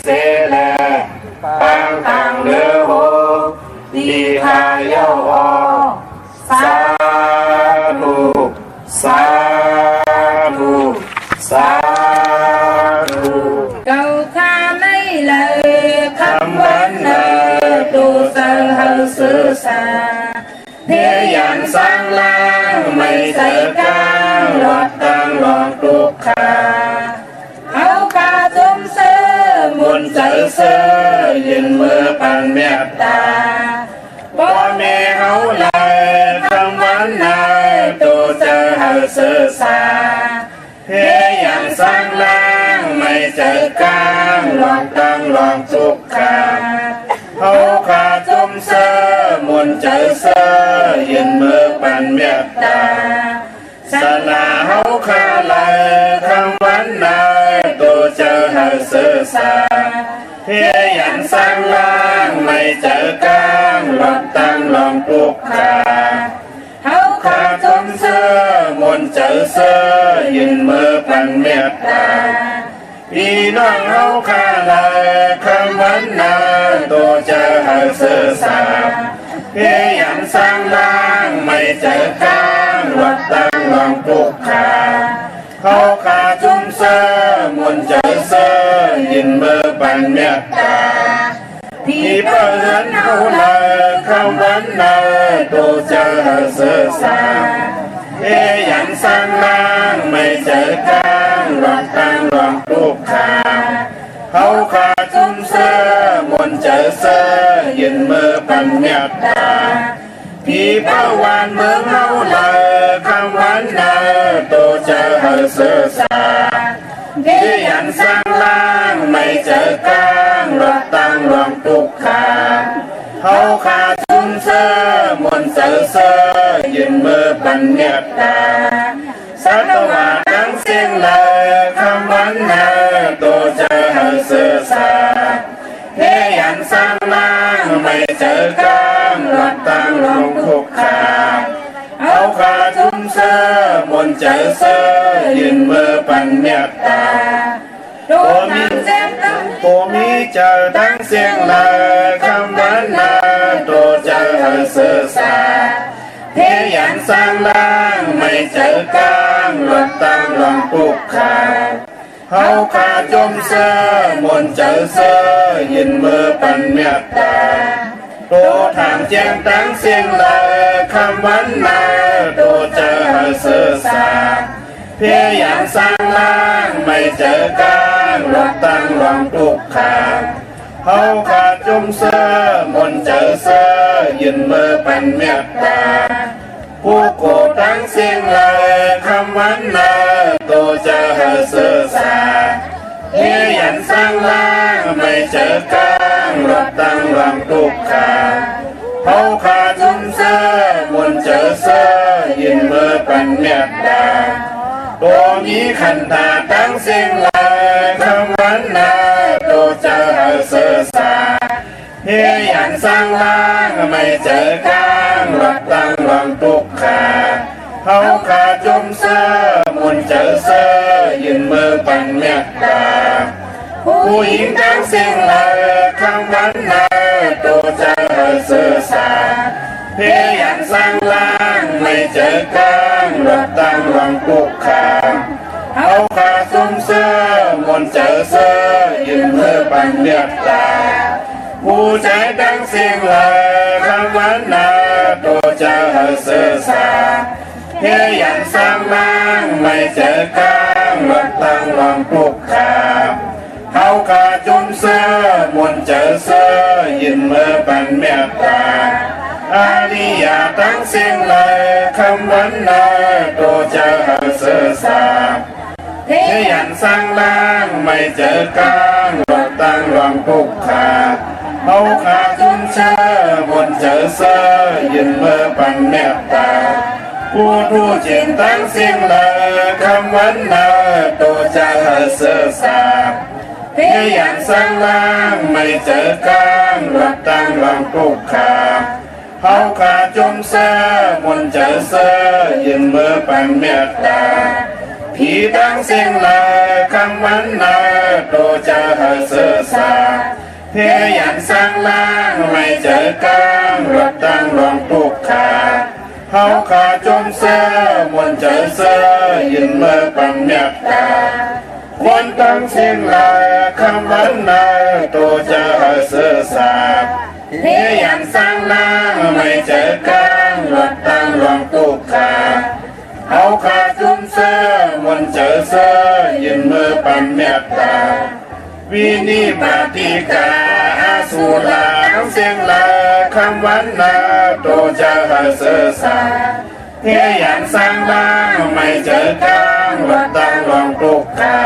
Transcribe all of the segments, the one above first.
เสแลปางต่างเลือโหดีหายเยาอสาธุสาธุสาธุเก่าข้าไม่เลยคำวันเนอดูเสอเฮาซื้อสาเพียอย่างสร้างล่างไม่ใส่กลางหลอดตังหลอกทุกขาเอากาจุ่มเสื้อมุนใจเสื้อยืนมือปันเมตตาบ่แม่เฮาเลยคำวันนายตัวเจอเฮาซื้อสาเพียอย่างสร้างล่างไม่ใจกลางหลอดตังหลอกทุกขาเอากาจุ่มเสื้อมุนใจเสื้อยืนมือปันเมตตาสนาเฮาคาเลยคำวันนายตัวเจอเฮาซื้อสาเพียอย่างสร้างล่างไม่เจอกลางหลอดตังลองปลุกขาเฮาขาจมเสื้อมนเจอเสื้อยืนมือปันเมตตาพี่น้องเฮาคาเลยคำวันนายตัวเจอเฮาซื้อสาเพียอย่างสร้างล่างไม่เจอกลางหลอดตังลองปลุกขาเขาขาจุ่มเสื้อมนเจอเสื้อยืนมือปันเมตตาที่เปิดเฮาเลยคำวันนายตัวเจอเฮาซื้อสาเพียอย่างสร้างล่างไม่เจอกลางหลอดตังลองปลุกขาเขาขาจุ่มเสื้อมนเจอเสื้อยืนมือปันเมตตาพี่เป้าวานเมืองเฮาเลยคำวันนายตัวเจอเฮาซื้อสาเพียอย่างสร้างล่างไม่เจอกลางหลอดตังลองปลุกขาเขาขาจุ่มเสื้อมนเจอเสื้อยืนมือปันเมตตาสัตวาทั้งสิ้นเลยคำวันนายตัวเจอเฮาซื้อสาเพียอย่างสร้างล่างไม่เจอกลางหลอดตังลองปลุกขาเอาขาจุ่มเสื้อมนเจอเสื้อยืนมือปันเมตตาตัวมีเจ็บตัวมีเจอทั้งเสียงเลยคำวันนายตัวเจอเฮาซื้อสาเพียอย่างสร้างล่างไม่เจอกลางหลอดตังลองปลุกขาเขาขาจุ่มเสื้อมนเจอเสื้อยืนมือปันเมตตาตัวทางแจ้งตั้งเสียงเลยคำวันนายตัวเจอเฮาซื้อสาเพียอย่างสร้างล่างไม่เจอกลางหลอดตังลองปลุกขาเขาขาจุ่มเสื้อมนเจอเสื้อยืนมือปันเมตตาผู้โกทั้งเสียงเลยคำวันนายตัวเจอเฮาซื้อสาเพียอย่างสร้างล่างไม่เจอกลางหลอดตังลองปลุกขาเขาขาจุ่มเสื้อมนเจอเสื้อยืนมือปันเมตตาตัวมีขันธาทั้งสิ้นเลยคำวันนายตัวเจอเฮาซื้อสาเพียอย่างสร้างล่างไม่เจอกลางหลอดตังลองปลุกขาเขาขาจุ่มเสื้อมนเจอเสื้อยืนมือปันเมตตาผู้หญิงทั้งสิ้นเลยคำวันนายตัวเจอเฮาซื้อสาเพียอย่างสร้างล่างไม่เจอกลางหลอดตังลองปลุกขาเขาขาจุ่มเสื้อมนเจอเสื้อยืนมือปันเมตตาผู้ใจทั้งสิ้นเลยคำวันนายตัวเจอเฮาซื้อสาเพียอย่างสร้างล่างไม่เจอกลางหลอดตังลองปลุกขาเขาขาจุ่มเสื้อมนเจอเสื้อยืนมือปันเมตตาอาริยะทั้งสิ้นเลยคำวันนายตัวเจอเฮาซื้อสาเพียอย่างสร้างล่างไม่เจอกลางหลอดตังลองปลุกขาเขาขาจุ่มเสื้อมนเจอเสื้อยืนมือปันเมตตาผู้รู้จิตทั้งสิ้นเลยคำวันนายตัวเจอเฮาซื้อสาเพียอย่างสร้างล่างไม่เจอกลางหลอดตังลองปลุกขาเขาขาจุ่มเสื้อมนเจอเสื้อยืนมือปันเมตตาผีทั้งสิ้นเลยคำวันนายตัวเจอเฮาซื้อสา พยายามสร้างล่างไม่เจอกลางรถตั้งรองปุกขาเฮาขาจมเสื้อมวนเจอเสื้อยืนเมื่อปังเมียตาควรตั้งเสียงลายคำวันนาตัวจะเสื้อสาพยายามสร้างล่างไม่เจอกลางรถตั้งรองปุกขาเฮาขาจมเสื้อมวนเจอเสื้อยืนเมื่อปังเมียตาวินิปติกาอาสุลาทั้งเสียงลาคำวันนาโตจะเสือสาเพียงอย่างสร้างบ้างไม่เจอกลางวัดตั้งรองปลุกขา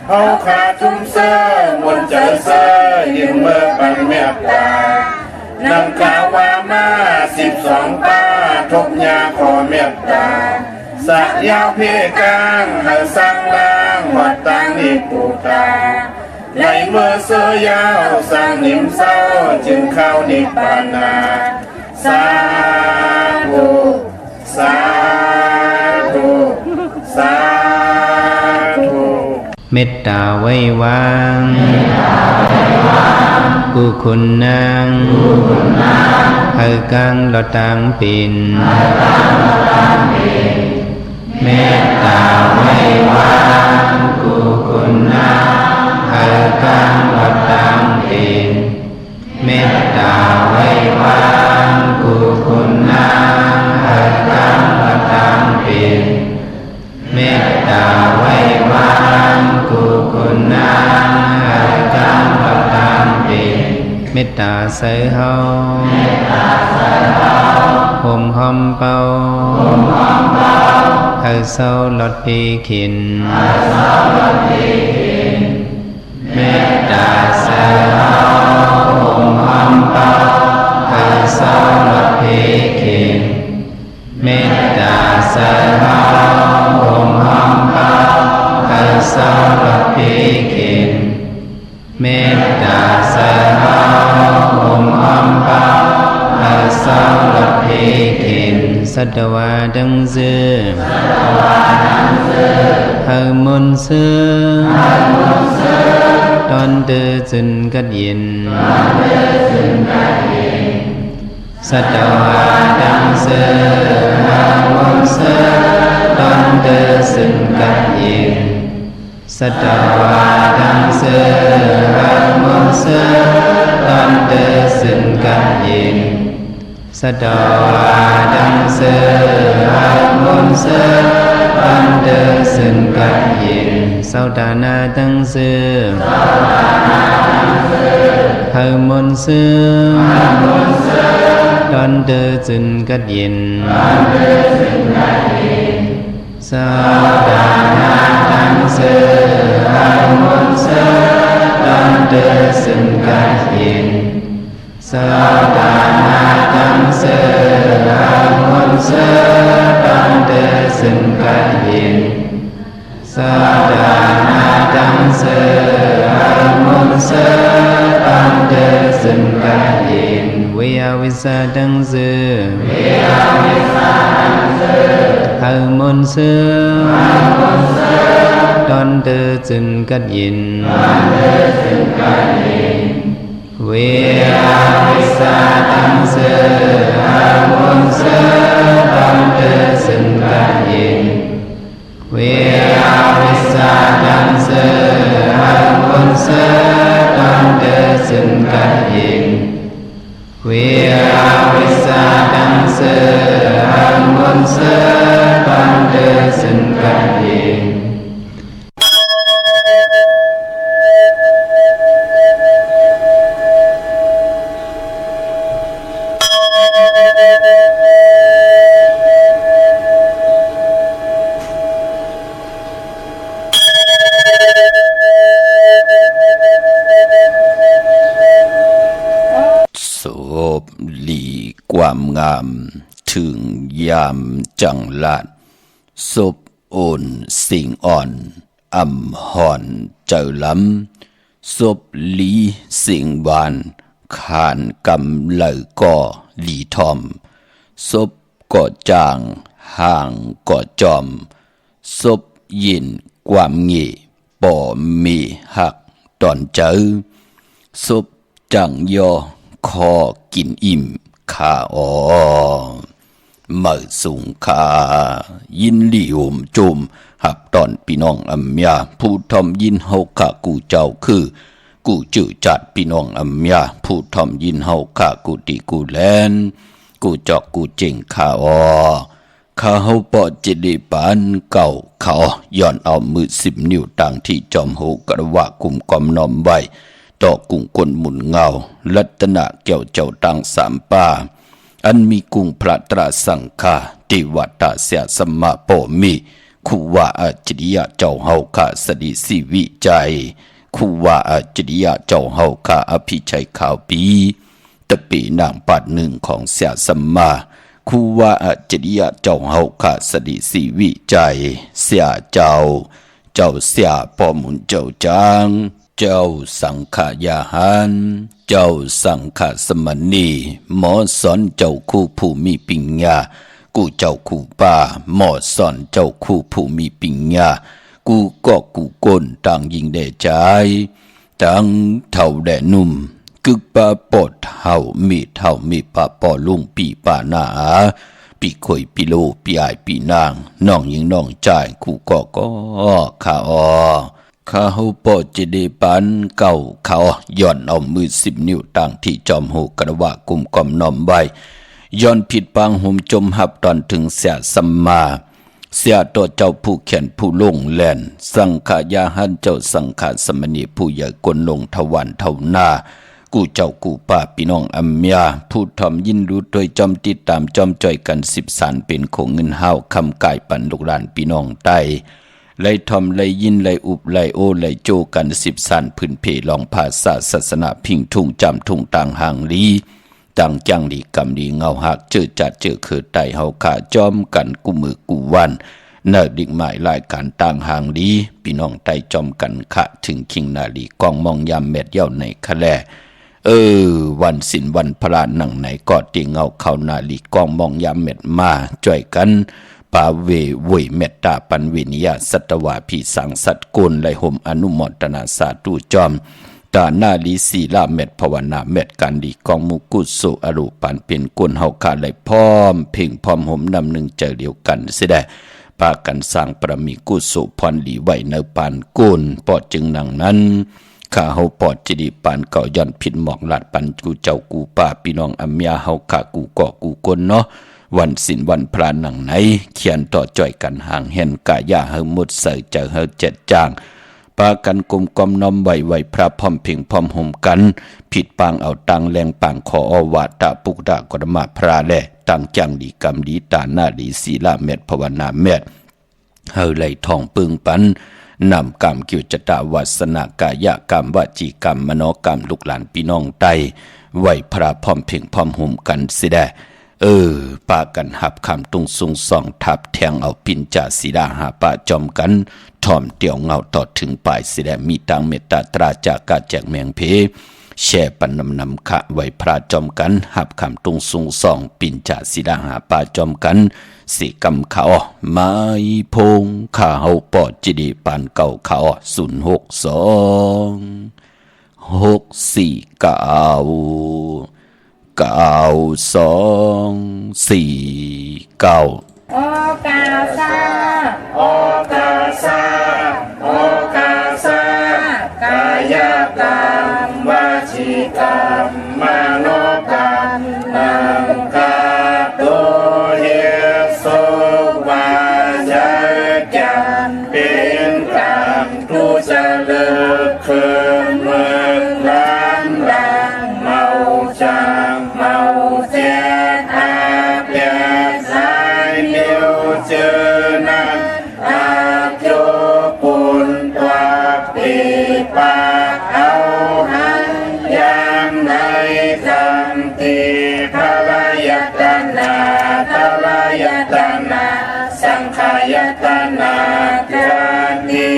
เอาขาจุ่มเสื้อมนเจอเสื้อยืนเมื่อปังเมียตานำกล่าวว่ามา12ป้าทบยาขอเมียตาสักยาวเพียกลางให้สร้างล่างวัดตั้งนิปุตาในเมื่อเสือยาวสร้างนิมเศร้าจึงเข้านิพพานาสาธุสาธุสาธุเมตตาไว้วางกุคุณนางเฮกังลอตังปินเมตตาไว้วางกุคุณนางเฮกังลอตังปินเมตตาไว้วางกุคุณนางเฮกังลอตังปินเมตตาไว้วางกุคุณนางเฮกังลอตังปินเมตตาใส่เฮาห่มหอมเป่าเฮาเศร้าลดปีขินเมตตาใส่เฮาห่มหอมเป่าเฮาเศร้าลดปีขินเมตตาใส่เฮาห่มหอมเป่าเฮาเศร้าลดปีขินเมตตาใส่เฮาห่มหอมเป่าเฮาเศร้าลดปีขินสัตวาดังเสือเฮามุนเสือตอนเดือจึนกัดเย็นสัตวาดังเสือเฮามุนเสือตอนเดือจึนกัดเย็นสัตวาดังเสือเฮามุนเสือตอนเดือจึนกัดเย็นสัตวาดังเสือเฮามุนเสือตอนเดือจึนกัดเย็นสาวดานาดังเสือเฮามุนเสือตอนเดือจึนกัดเย็นสาวดานาดังเสือเฮามุนเสือตอนเดือจึนกัดเย็นสาวดานาดังเสือเฮามุนเสือตอนเดือจึนกัดเย็นสาวดานาดังเสือเฮามุนเสือตอนเดือจึนกัดเย็นเวียวิสาดังเสือเฮามุนเสือตอนเดือจึนกัดเย็นเวียวิสาดังเสือเฮามุนเสือตอนเดือจึนกัดเย็นเวียวิสาดังเสือเฮามุนเสือตอนเดือจึนกัดเย็นเวียวิสาดังเสือเฮามุนเสือตอนเดือจึนกัดเย็นหลีความงามถึงยามจังลาดศพโอนสิ่งอ่อนอำหอนเจอล้ำศพหลีสิ่งหวานขานกำเหลอก่อหลีทอมศพก่อจางห่างก่อจอมศพยินความเงี่ป่อมีหักตอนเจอศพ จังยอคอกินอิ่มขาอ๋อเมื่อสูงขายินลีโอมจุมหับตอนพี่น้องอัมยาผู้ทอมยินเฮาขะกูเจ้าคือกูจื้อจัดพี่น้องอัมยาผู้ทอมยินเฮาขะกูติกูแลนกูจอกกูเจ๋งขาอ๋อข้าเฮาปอจิดีปานเก่าเขาย้อนเอามือ10 นิ้วต่างที่จอมโหกระวะกุมกอมน้อมไว้ต่อกุ้งคนหมุนเงาลัตนะเกี่ยวเจ้าตัง3ป่าอันมีกุ้งพระตราสังฆาติวัตตาเสียสมมาโปมีคูว่าอาจริยะเจ้าเฮาข้าสดิสิวิจัยคูว่าอาจริยะเจ้าเฮาข้าอภิชัยข่าวปีตะปีนางปัดหนึ่งของเสียสมมาคูว่าอาจริยะเจ้าเฮาข้าสดิสิวิจัยเสียเจ้าเสียปอมุนเจ้าจางเจ้าสังขายาหันเจ้าสังขสมณีหมอสอนเจ้าคู่ผู้มีปัญญากูเจ้าคู่ป่าหมอสอนเจ้าคู่ผู้มีปัญญากูก็กูก้นต่างยิงได้ใจต่างเท่าแดนุ่มกึกป่าปอดเท่ามีป่าปอลุงปีป่าหนาปีข่อยปีโลปีอายปีนางน้องยิงน้องจ่ายกูก็ข้าข้าเฮาปอจิเดปันเก่าเขาย้อนเอามือ10 นิ้วต่างที่จอมโหกระวะกุมกอมน้อมไว้ย้อนผิดปางห่มจมหับตอนถึงเสียสัมมาเสียตัวเจ้าผู้เขียนผู้ลงแล่นสังขายาหันเจ้าสังขสมณีผู้ใหญ่กลลงทวันเท่าหน้ากูเจ้ากูป้าพี่น้องอัมยาผู้ทอมยินรู้โดยจอมติดตามจอมจ่อยกัน10 สารเป็นของเงินห้าวคำกายปันลูกหลานพี่น้องใต้ไล่ทอมไล่ยินไล่อุบไล่โอไล่โจกัน10 สารพื้นเพลองภาษาศาสนาพิงทุ่งจำทุ่งต่างห่างลีต่างจังดีกำดีเงาหักเจอจัดเจอคือไตเฮาขาจอมกันกูมือกูวันเนิดดิ่งหมายรายการต่างห่างลีพี่น้องไตจอมกันขะถึงคิงนาลีกองมองยามเม็ดเย้าในคะแลวันศิลวันพระหนังไหนก็ตีเงาเข้านาลีกองมองยามเม็ดมาจ่อยกันปาเวเวยเมตตาปันวินิยาสัตวาพีสังสัตกุลไลหมอนุโมทนาสาธุจอมตาหน้าลีศีลาเม็ดภาวนาเม็ดการดีกองมุกุสุอรูปันเป็นกุลเฮาคาไหลพร้อมเพ่งพร้อมหมนำหนึ่งใจเดียวกันเสียได้ปากันสร้างประมีกุสุพรหลีไว้ในปานกุลปอดจึงหนังนั้นข้าเฮาปอดจิดีปานเก่าย้อนผิดหมอกลาดปันกูเจ้ากูป้าพี่น้องอัมยาเฮาข้ากูเกาะกูกลเนาะวันศิลวันพระหนังไหนเขียนต่อจ่อยกันห่างเห็นกายาเฮามุดใส่เจอเฮาเจ็ดจางปากันกลมกอมน้อมไหวพระพร้อมเพ่งพร้อมห่มกันผิดปางเอาตังแรงปางขออวาตะปุกดากรมาพระแลตั้งจังดีกรรมดีตาหน้าดีศีลาเม็ดภาวนาเม็ดเฮาไหลทองปึงปันนำกรรมกิจตาวาสนากายกรรมวจีกรรมมโนกรรมลูกหลานพี่น้องไตไหวพระพร้อมเพ่งพร้อมห่มกันสิได้ปากันหับคำตุงสุงสองทับแทงเอาปินจ่าสีดาหาปะจอมกันทอมเตี่ยวเงาต่อถึงปลายสิแดมีตังเมตตาตราจากกาแจกแมงเพแช่ปันนำขะไว้พระจอมกันหับคำตุงสุงสองปินจ่าสีดาหาปะจอมกันสิกำเขาไม้พงข้าเฮาปอดจิดีปานเก่าเขา062 649 โอกาสาโอกาสาโอกาสากายกรรมวจีกรรมมโนกรรมนังกาตุเฮสุวาจกรรมเป็นกรรมทุจริตคืนเมืองล้านดังเมาจางเมาเจ็ดอาเปียสายเดียวเจอนั้นอาโยปุนตัวปีปาเอาหันยามในคำตีพระยตนาพระยตนาสังขายตนาเกิดนิ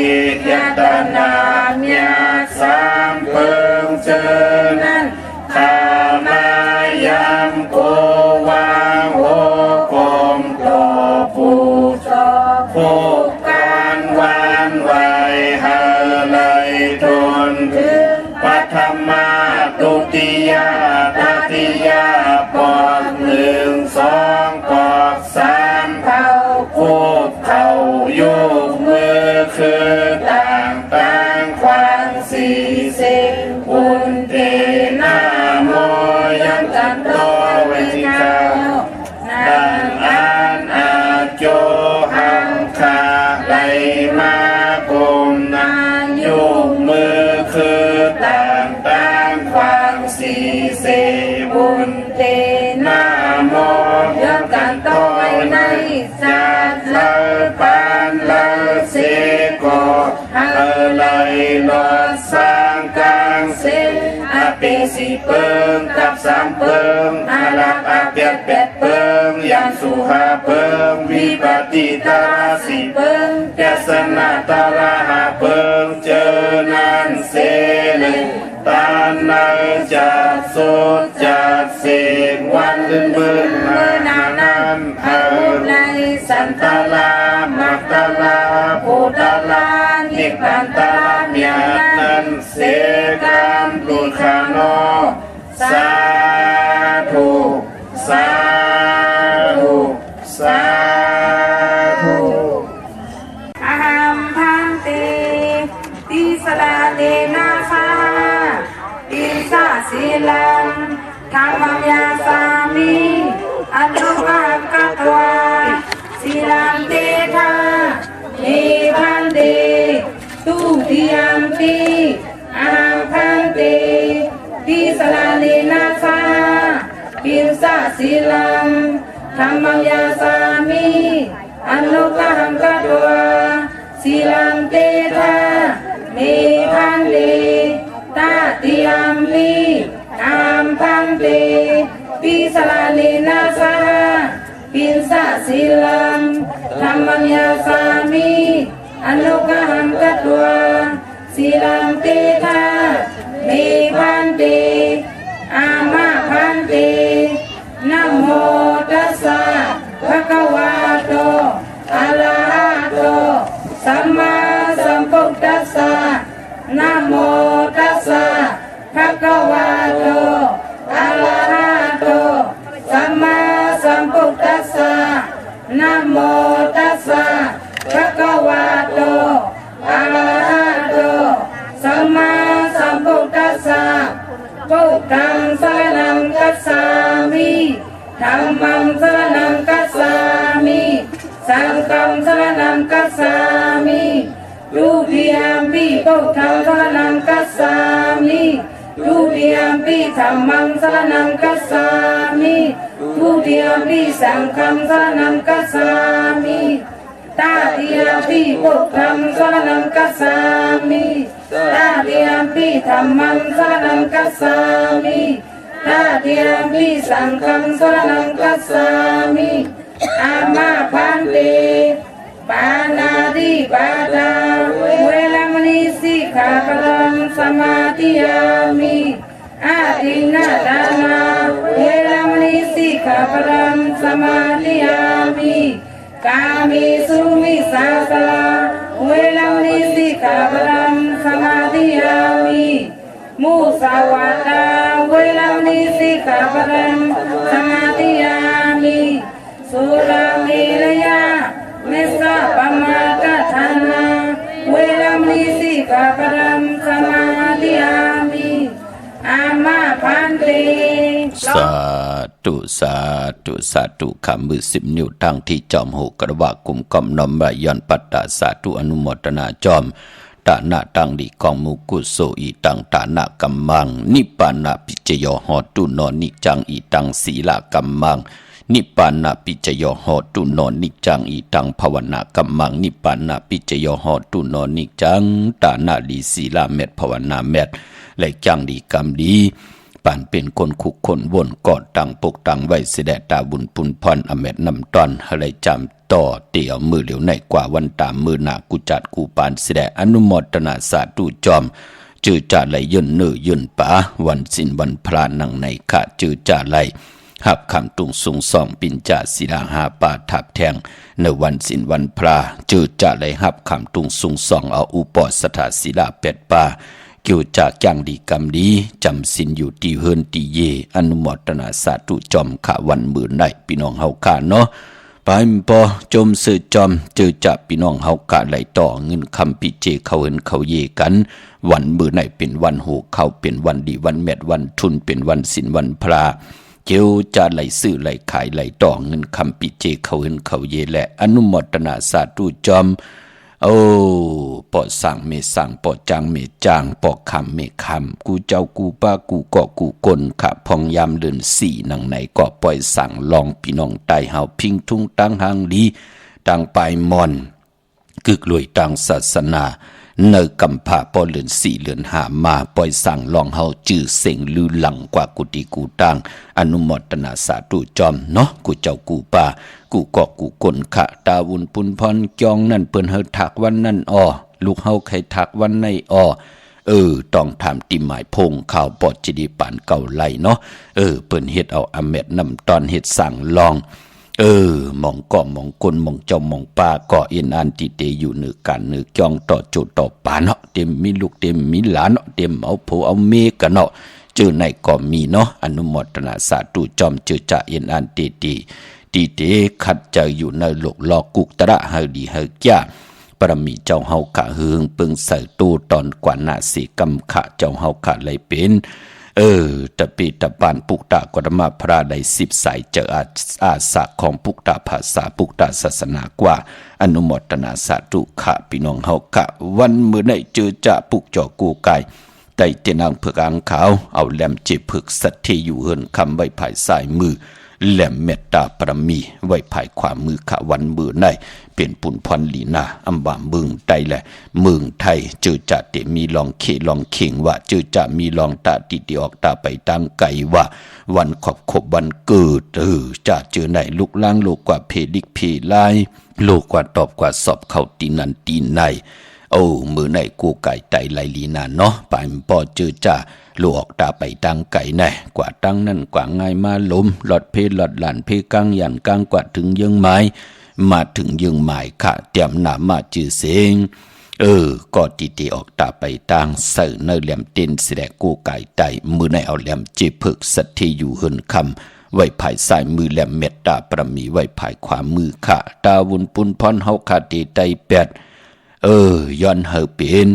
ยตนาเมียสามเพิ่งเจอนั้นข้ามายามโกวางโหกมโตผู้ชอบผู้การวานไว้หาเลยทนถึงปัทมา ตุติยาตติยาปอกหนึ่งสองปอกสามเท้าคูบเข่ายกมือคือต่างควางสี่สิบอุนเตนาโมยันตันโตเวทิกาดังอันอาโจหังคาไหลมากุมนายกมือคือต่างควางสี่สิบอุนเตนาโมยันตันโตในสัตว์เลปานเลเสโกเลยลอดสร้างกลางเสอเปสิเปิงกับสามเปิงอาลักอาเปียดเป็ดเปิงยังสุหาเปิงวิปติตาสิเปิงแกสนาตาลาหาเปิงเจอนันเสเลตานในจัดสุดจัดเสกวันบืนเมื่อนานั้นในสันตลามักตลาภูตลานิพพานตลาเมียนั้นเสกามตุขานอสาธุสาธุสาธุอะหัมพันเตติสลาเนนาคาอินสาสีลังธรรมยาสามิอนุภาพกัตวาสีลังเตทาเนพันเตตุติยมปีอะหัมพันเตติสลาเนนาคาอินสาสีลังธรรมยาสามิอนุภาพกัตวาสีลังเตทาเนพันเตตาติยมปีอัมพันเตปิสลาเนนาสาปินสาสิลังธรรมัญญาสามิอนุกหังกัตวาสีลังเตทาเนพันเตอามาพันเตนะโมตัสสะภะคะวะโตอะระหะโตสัมมาสัมพุทธัสสะนะโมตัสสะภะคะวะโตอะระหะโตสัมมาสัมพุทธัสสะนะโมตัสสะภะคะวะโตอะระหะโตสัมมาสัมพุทธัสสะพุทธังสรณังคัจฉามิธัมมังสรณังคัจฉามิสังฆังสรณังคัจฉามิทุติยมปิพุทธังสรณังคัจฉามิทุติยมปิธัมมังสรณังคัจฉามิทุติยมปิสังฆังสรณังคัจฉามิตาติยมปิพุทธังสรณังคัจฉามิตาติยมปิธัมมังสรณังคัจฉามิตาติยมปิสังฆังสรณังคัจฉามิอามาพันเตปานาติปาตาเวรมณีสิกขาปะทังสมาธิยามิอาทินนาทานาเวรมณีสิกขาปะทังสมาธิยามิกามิสุมิสาสลาเวรมณีสิกขาปะทังสมาธิยามิมุสาวาทาเวรมณีสิกขาปะทังสมาธิยามิสุราเมรยาเมสะปะมาตทานาเวรมณีสิกขาปะทังสมาธิยามิอามาพันเต สาธุสาธุสาธุคำมือ10 นิ้วตั้งที่จอมหูกระวะกุมกอมนอมระยอนปัตตาสาธุอนุโมทนาจอมตานะตังดีกองมุกุโสอีตังตานะกัมมังนิปานะปิจโยโหตุโนนิจังอีตังศีลากัมมังนิปานะปิจโยโหตุโนนิจังอีตังภาวนากัมมังนิปานะปิจโยโหตุโนนิจังตานะดีศีลาเม็ดภาวนาเม็ดและจังดีกรรมดีปานเป็นคนคุกคนวนกอดตังปกตังไว้เสดตาบุญปุนพรอเม็ดนำตอนอะไรจำต่อเตี่ยวมือเหลียวในกว่าวันตามมือหนากุจัดกูปานเสดอนุโมทนาสาธุจอมจือจ่าไหลยืนเนื้อยืนป่าวันสินวันพระนังในขะจือจ่าไหลหับคำตุงสูงส่องปินจ่าศิลาหาป่าทับแทงในวันสินวันพระจือจ่าไหลหับคำตุงสูงส่องเอาอุปสถาศิลาเป็ดป่า เกี่ยวจากอย่างดีกรรมดีจำสินอยู่ตีเฮินตีเยอนุโมทนาสาธุจอมขะวันมือได้พี่น้องเฮาค่ะเนาะไปปอจมสื่อจอมเจอจะพี่น้องเฮากะไหลต่อเงินคำพิเจเขาเห็นเขาเยกันวันมือไหนเป็นวันหูเขาเป็นวันดีวันแมดวันทุนเป็นวันสินวันพระเกี่ยวจะไหลซื้อไหลขายไหลต่อเงินคำพิเจเขาเห็นเขาเยและอนุโมทนาสาธุจอมโอ้ปอสั่งเมสั่งปอจังเมจางปอคำเมคำกูเจ้ากูป้ากูเกาะกูกลขะพองยามเดินสี่นังไหนก็ปล่อยสั่งลองพี่น้องไตเฮาพิงทุ่งตั้งหางดีตั้งปลายมอนกึกรวยตั้งศาสนาเนกำพาปอเลือนสี่เลือนหามาปล่อยสั่งลองเฮาจื้อเสียงลือหลังกว่ากุฏิกูตั้งอนุโมทนาสาธุจอมเนาะกูเจ้ากูป้ากูเกาะกูกลขะตาวุนปุนพรจองนั่นเปิ้นเฮาถักวันนั่นอ้อลูกเฮาใครถักวันในอ้อต้องถามติหมายพงข่าวปอดจิดีปานเก่าไหลเนาะเปิ้นเฮ็ดเอาอเม็ดนำตอนเฮ็ดสั่งลองมองก่อมองกลมองเจ้ามองป้าก่อเอ็นอันติเตอยู่เนื้อกันเนื้อจองต่อโจต่อปาเนาะเต็มมีลูกเต็มมีหลานเนาะเต็มเอาโผเอาเมกันเนาะเจอไหนก็มีเนาะอนุโมทนาสาธุจอมเจอจะเอ็นอันติตีเตขัดใจอยู่ในโลกลอกุกตระเฮาดีเฮาจ้าปรมีเจ้าเฮาขะเฮืองเปิงใส่ตู้ตอนกว่านาสีกำขะเจ้าเฮาขะเลยเป็นตะปีตะปานปุกตะกรมาพระได้10สายเจออาสาของปุกตะภาษาปุกตะศาสนากว่าอนุโมทนาสาธุขะพี่น้องเฮาขะวันมื้อไหนเจอจะปุกจ่อกูไก่ไต่เตนางเผือกอ่างขาวเอาแหลมเจ็บผึกสัตที่อยู่เฮินคำไว้ภายซ้ายมือแหลมเมตตาปรมีไว้ภายขวามือขะวันมือในเป็นปุ่นพรลีนาอัมบาเมืองไตแหละเมืองไทยเจอจะเตมีลองเคลองเข่งว่าเจอจะมีลองตาติดออกตาไปตั้งไก่ว่าวันขบวันเกิดจะเจอไหนลุกล้างโลกกว่าเพดิกเพลายโลกกว่าตอบกว่าสอบเข้าตีนันตีในมือในกูไก่ไตไหลลีนาเนาะไปปอเจอจ้าลูกออกตาไปตั้งไก่แน่กว่าตั้งนั่นกว่าง่ายมาล้มหลอดเพหลอดหลานเพกังยันกังกว่าถึงยังไม้มาถึงยังหมายค่ะเตรียมหนามาจื้อเสียงก็ตีออกตาไปตั้งเสือเนแหลมเต้นแสดงกูไก่ไตมือในเอาแหลมจีผึกสัตที่อยู่เฮินคำไว้ภายซ้ายมือแหลมเม็ดตาประมีไว้ภายขวามือค่ะตาวุนปุนพรเฮาขาตีไตแปดย้อนเฮาเป็น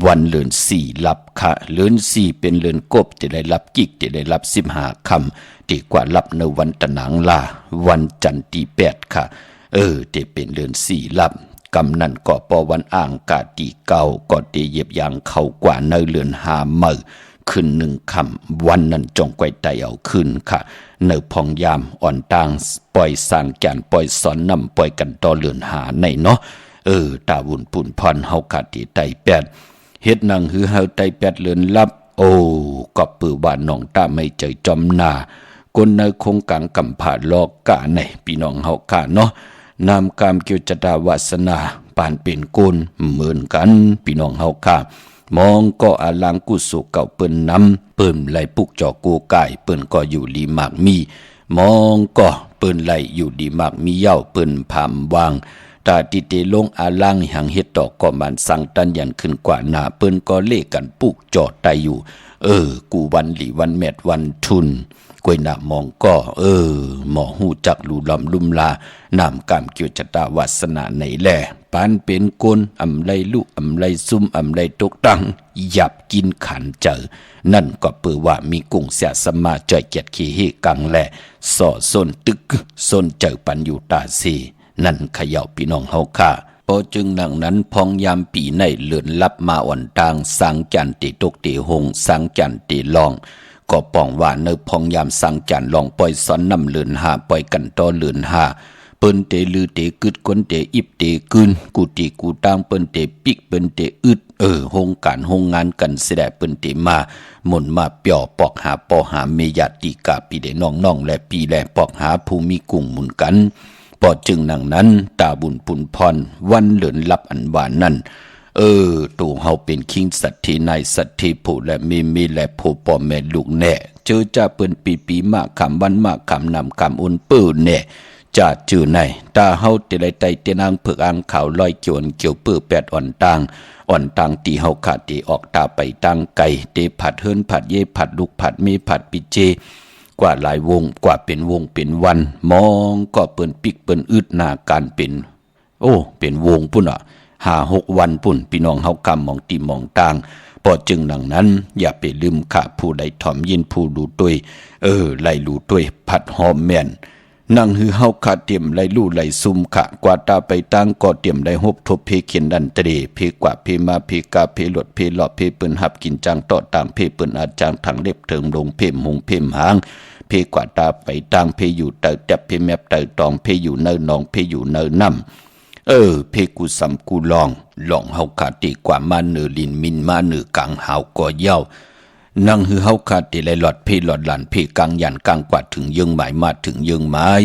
วันเลือนสี่ลับค่ะเลือนสี่เป็นเลือนกบจะได้รับกิกจะได้รับ15 คำดีกว่ารับในวันตะหนังลาวันจันทร์ที่8ค่ะจะเป็นเลือนสี่ลับกำนันก็ปอวันอ่างกาตีเก่าก็จะเหยียบยางเข้ากว่าในเลือน5 มื้อขึ้น1 ค่ำวันนั้นจงไกวไตเอาขึ้นค่ะเนพองยามอ่อนต่างปล่อยสร้างจานปล่อยสอนนำปล่อยกันต่อเลือนหาในเนาะตาวุนปุ่นพรเฮาขาดที่ไตแปดเฮ็ดนังหือเฮาไตแปดเลือนลับก็ปือว่าน้องตาไม่ใจจอมหน้าคนในคงกังกำผาลอกกะในพี่น้องเฮากะเนาะนามกามเกียวจตาวาสนาปานเป็นกุลเหมือนกันพี่น้องเฮากะมองก็อาลังกุสุเก่าเปิ้นนำเปิ้นไหลปุกจอกูไก่เปิ้นก็อยู่ลีมากมีมองก็เปิ้นไหลอยู่ดีมากมีเหย้าเปิ้นพามวางตาติเตลงอาลังหังเฮ็ดดอกก็มันสั่งตันยันขึ้นกว่าหน้าเปิ้นก็เลกันปุกจอดไตอยู่กูวันหลีวันแมดวันทุนกวยหน้ามองก็หมอหูจักลูลำลุ่มลานามกามเกียวจตาวาสนาในแลปานเป็นกลอำไลลุอำไลซุ่มอำไลตกตังหยับกินขันเจอนั่นก็เปือว่ามีกุ้งเสียสมาจ่อยเกียดขี้เฮกังแลส่อส้นตึกส้นเจอปันอยู่ตาซีนั่นเขย่าพี่น้องเฮาค่ะพอจึงดังนั้นพองยามปีในเลือนลับมาอ่อนตางสังจันติตกติหงสังจันติลองก็ป้องว่าเนพองยามสังจันลองปล่อยสอนนำเลือนหาปล่อยกันต่อเลือนหาเปิ้นเตลือเตกึดกวนเตอิบเตกึนกูติกูตางเปิ้นเตปิกเปิ้นเตอึดโฮงการโฮงงานกันเสดเปิ้นเตมาหมุนมาเปียวปอกหาปอหาเมยาติกาปีเดน้องๆและปีแลปอกหาภูมิกุ้งหมุนกันพอจึงนังนั้นตาบุญปุนพรวันเลือนลับอันหวานนั้นตัวเฮาเป็นคิงสัตทีนายสัตทีผู้และมีและผู้พ่อแม่ลูกแน่เจอจะเปิ้นปีมากคำวันมากคำนำคำอุ่นเปิ้นแน่ จะจื่อในตาเฮาติไลไตเตนางเผือกอ่างขาวลอยเกี่ยวเกี่ยวปื้อแปดอ่อนต่างตีเฮาขาดตีออกตาไปตั้งไก่เตผัดเฮินผัดเย่ผัดลูกผัดมีผัดปิเจกว่าหลายวงกว่าเป็นวงเป็นวันมองก็เปิ้นปิกเปิ้นอึดหน้าการเป็นโอ้เป็นวงปุ่นอ่ะ5-6 วันปุ่นพี่น้องเฮากำมองตีมองต่างพอจึงดังนั้นอย่าไปลืมข้าผู้ใดถ่อมยินผู้ดูด้วยไล่รู้ด้วยผัดหอมแม่นนั่งหือเฮาขาเตรียมไล่ลู่ไล่ซุ่มขะกว่าตาไปตั้งก็เตรียมได้ฮบทบเพเขียนดันตรีเพกว่าเพมาเพกาเพหลดเพหลอเพเปิ้นหับกินจังต่อต่างเพเปิ้นอาจางทางเล็บเถิงลงเพมหงเพมหางเพกว่าตาไปตั้งเพอยู่เตอแตบเพแมบเตอตองเพอยู่เนินนองเพอยู่เนินน้ำเพกูสำกูลองเฮาขาติกว่ามาเนือลินมินมาเนือกลางหาวก่อเย้านั่งหือเฮาขาติไลหลอดเพหลอดหลานเพกลางยันกลางกว่าถึงยึงหมายมาถึงยึงหมาย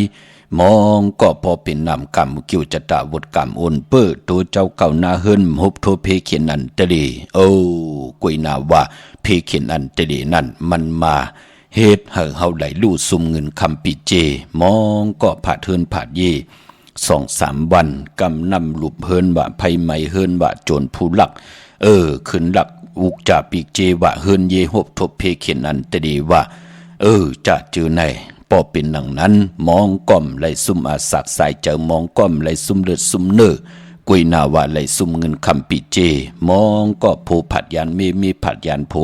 มองก็พอเป็นนำกรรมเกี่ยวจะตะวดกรรมโอนเปิดตัวเจ้าเก่านาเฮินฮบโทเพเขียนอันตรีกุยนาว่าเพเขียนอันตรีนั่นมันมาเฮ็ดให้เฮาไหลลู่ซุมเงินคำปิเจมองก็ผาดเฮินผาดเย่2-3 วันกำนำหลุบเฮินว่าภัยใหม่เฮินว่าโจรผู้หลักขึ้นหลักอุกจ่าปีกเจว่าเฮินเยฮบทบเพเขียนอันตรีว่าจะเจอในพอเป็นหนังนั้นมองก้อมไหลซุ่มอาสักสายเจอมองก้อมไหลซุ่มเลือดซุ่มเนื้อกุยนาว่าไหลซุ่มเงินคำปิเจมองก็โพผัดยันมีผัดยันโพ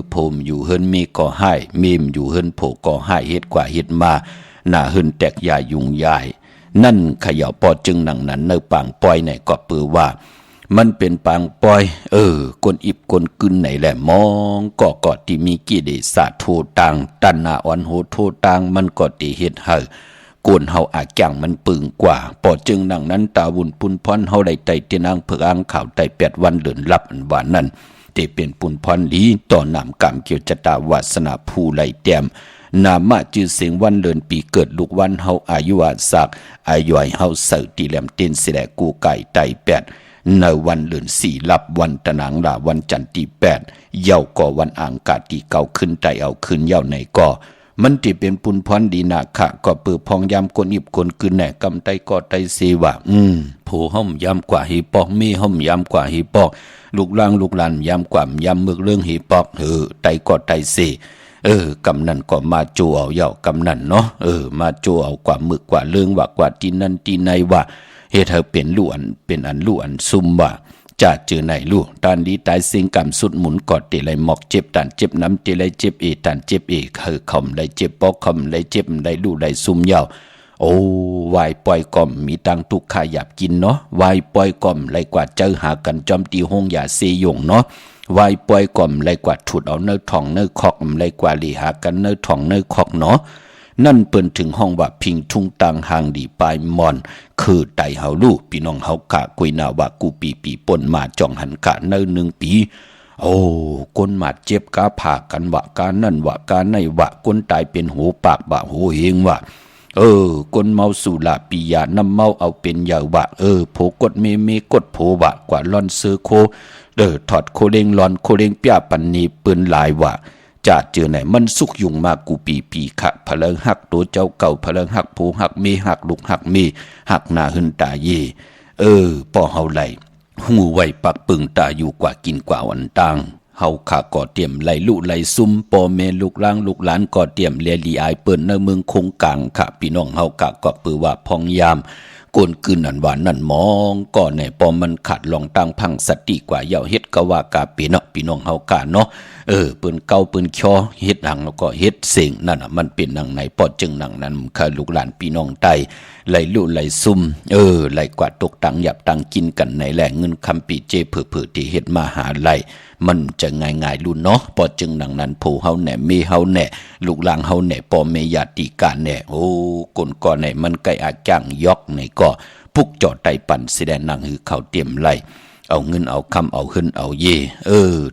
โพมอยู่เฮินมีก่อให้มีมอยู่เฮินโผก่อให้เฮ็ดกว่าเฮ็ดมาหน้าเฮินแตกยายุงยายนั่นขย่าปอจึงหนังนั้นเนื้อปางปอยในก็ปือว่ามันเป็นปางปอยกนอิบกนกึนไหนแหละมองก็ที่มีกิเลสโทตังตัณหาอ่อนโหโทตังมันก็ติเฮ็ดให้กวนเฮาอาจังมันปึงกว่าปอจึงดังนั้นตาวุ่นปุนพรเฮาได้ไตเตนางเผือกอ่างข่าวไต8 วันเดือนลับอันว่านั้นที่เป็นปุนพรลีต่อนามกรรมเกี่ยวจตาวาสนาผู้ไหลแต้มนามะจือเสียงวันเดือนปีเกิดลูกวันเฮาอายุอาศักอายุให้เฮาเสิตีแหลมเต้นสิแลกูไก่ไต8ในวันเดือน4ลับวันตะนางลาวันจันทร์ที่8เย้าก่อวันอ่างกาที่เก่าขึ้นไตเอาขึ้นเย้าในก่อมันที่เป็นปุนพรดีนาคะก็เปือพองยามกนอิบกนกึนแหนกำไตก่อไตเสว่าผู้ห่มยามกว่าหีปอกมีห่มยามกว่าหีปอกลูกล่างลูกหลานยามกว่ายามมึกเรื่องหีปอกไตก่อไตเสกำนันก็มาโจเอาเย้ากำนันเนาะมาโจเอากว่ามึกกว่าเรื่องว่ากว่าที่นั่นที่ในว่าเฮ็ดให้เป็นลู่อันเป็นอันลู่อันซุ่มว่าจะเจอไหนลู่ตานดีตายสิงกำสุดหมุนกอดเตไหลหมอกเจ็บตันเจ็บน้ำเตไหลเจ็บตันเจ็บคอมไหลเจ็บปอกคอมไหลเจ็บไหลลู่ไหลซุ่มยาวโอ้วายปล่อยก่อมมีตังทุกขายาบกินเนาะวายปล่อยก่อมไหลกว่าเจอหากันจอมตีห้องอย่าเสยงเนาะวายปล่อยก่อมไหลกว่าถุดเอาเนื้อทองเนื้อคอกไหลกว่าหลีหากันเนื้อทองเนื้อคอกเนาะนั่นเปิ้นถึงห้องว่าพิงทุ่งตังหางดีปลายมอนคือไตเฮาลูกพี่น้องเฮากะกุยนาว่ากูปีป่นมาจ่องหันกะเนิ่น1 ปีโอ้คนมาเจ็บกะผากันวะกานั่นวะกาในวะคนตายเป็นหูปากบะหูเฮงวะคนเมาสุราปียาน้ำเมาเอาเป็นยาวะโผกดเมกดโผวะกว่าล่อนเสือโคถอดโคเรงลอนโคเรงเปียปันนีปืนลายวะจะเจอไหนมันสุกยุงมากกูปีขะพลังหักตัวเจ้าเก่าพลังหักผู้หักมีหักลูกหักมีหักหน้าหึนตาเย่ปอเฮาไหลหูไว้ปักปึงตาอยู่กว่ากินกว่าวันตังเฮาขาก่อเตรียมไหลลุไหลซุ่มปอแม่ลูกล่างลูกหลานก่อเตรียมเลียลีอายเปิ้นในเมืองคงกลางค่ะพี่น้องเฮากะก็ปือว่าพองยามกวนคืนอันหวานนั่นมองก่อนในปอมันขาดลองตั้งพังสติกว่าเยาเฮ็ดก็ว่ากาปีเนาะพี่น้องเฮากะเนาะปืนเก่าปืนคอเฮ็ดหังแล้วก็เฮ็ดเสียงนั่นน่ะมันเป็นหนังไหนปอดจึงหนังนั้นค่ะลูกหลานพี่น้องไตไหลลุไหลซุ่มไหลกว่าตกตังหยับตังกินกันในแหล่งเงินคำปีเจเผื่อที่เฮ็ดมาหาไหลมันจะง่ายๆลุ่นเนาะปอดจึงหนังนั้นผู้เฮาแหน่มีเฮาแหน่ลูกหลานเฮาแหน่ปอเมญาติกาแหน่โอ้กนก่อนไหนมันไกอาจ้างยอกในก็พุกจอดไตปั่นแสดงนางหือเขาเตรียมไหลเอาเงินเอาคำเอาขึ้นเอาเย่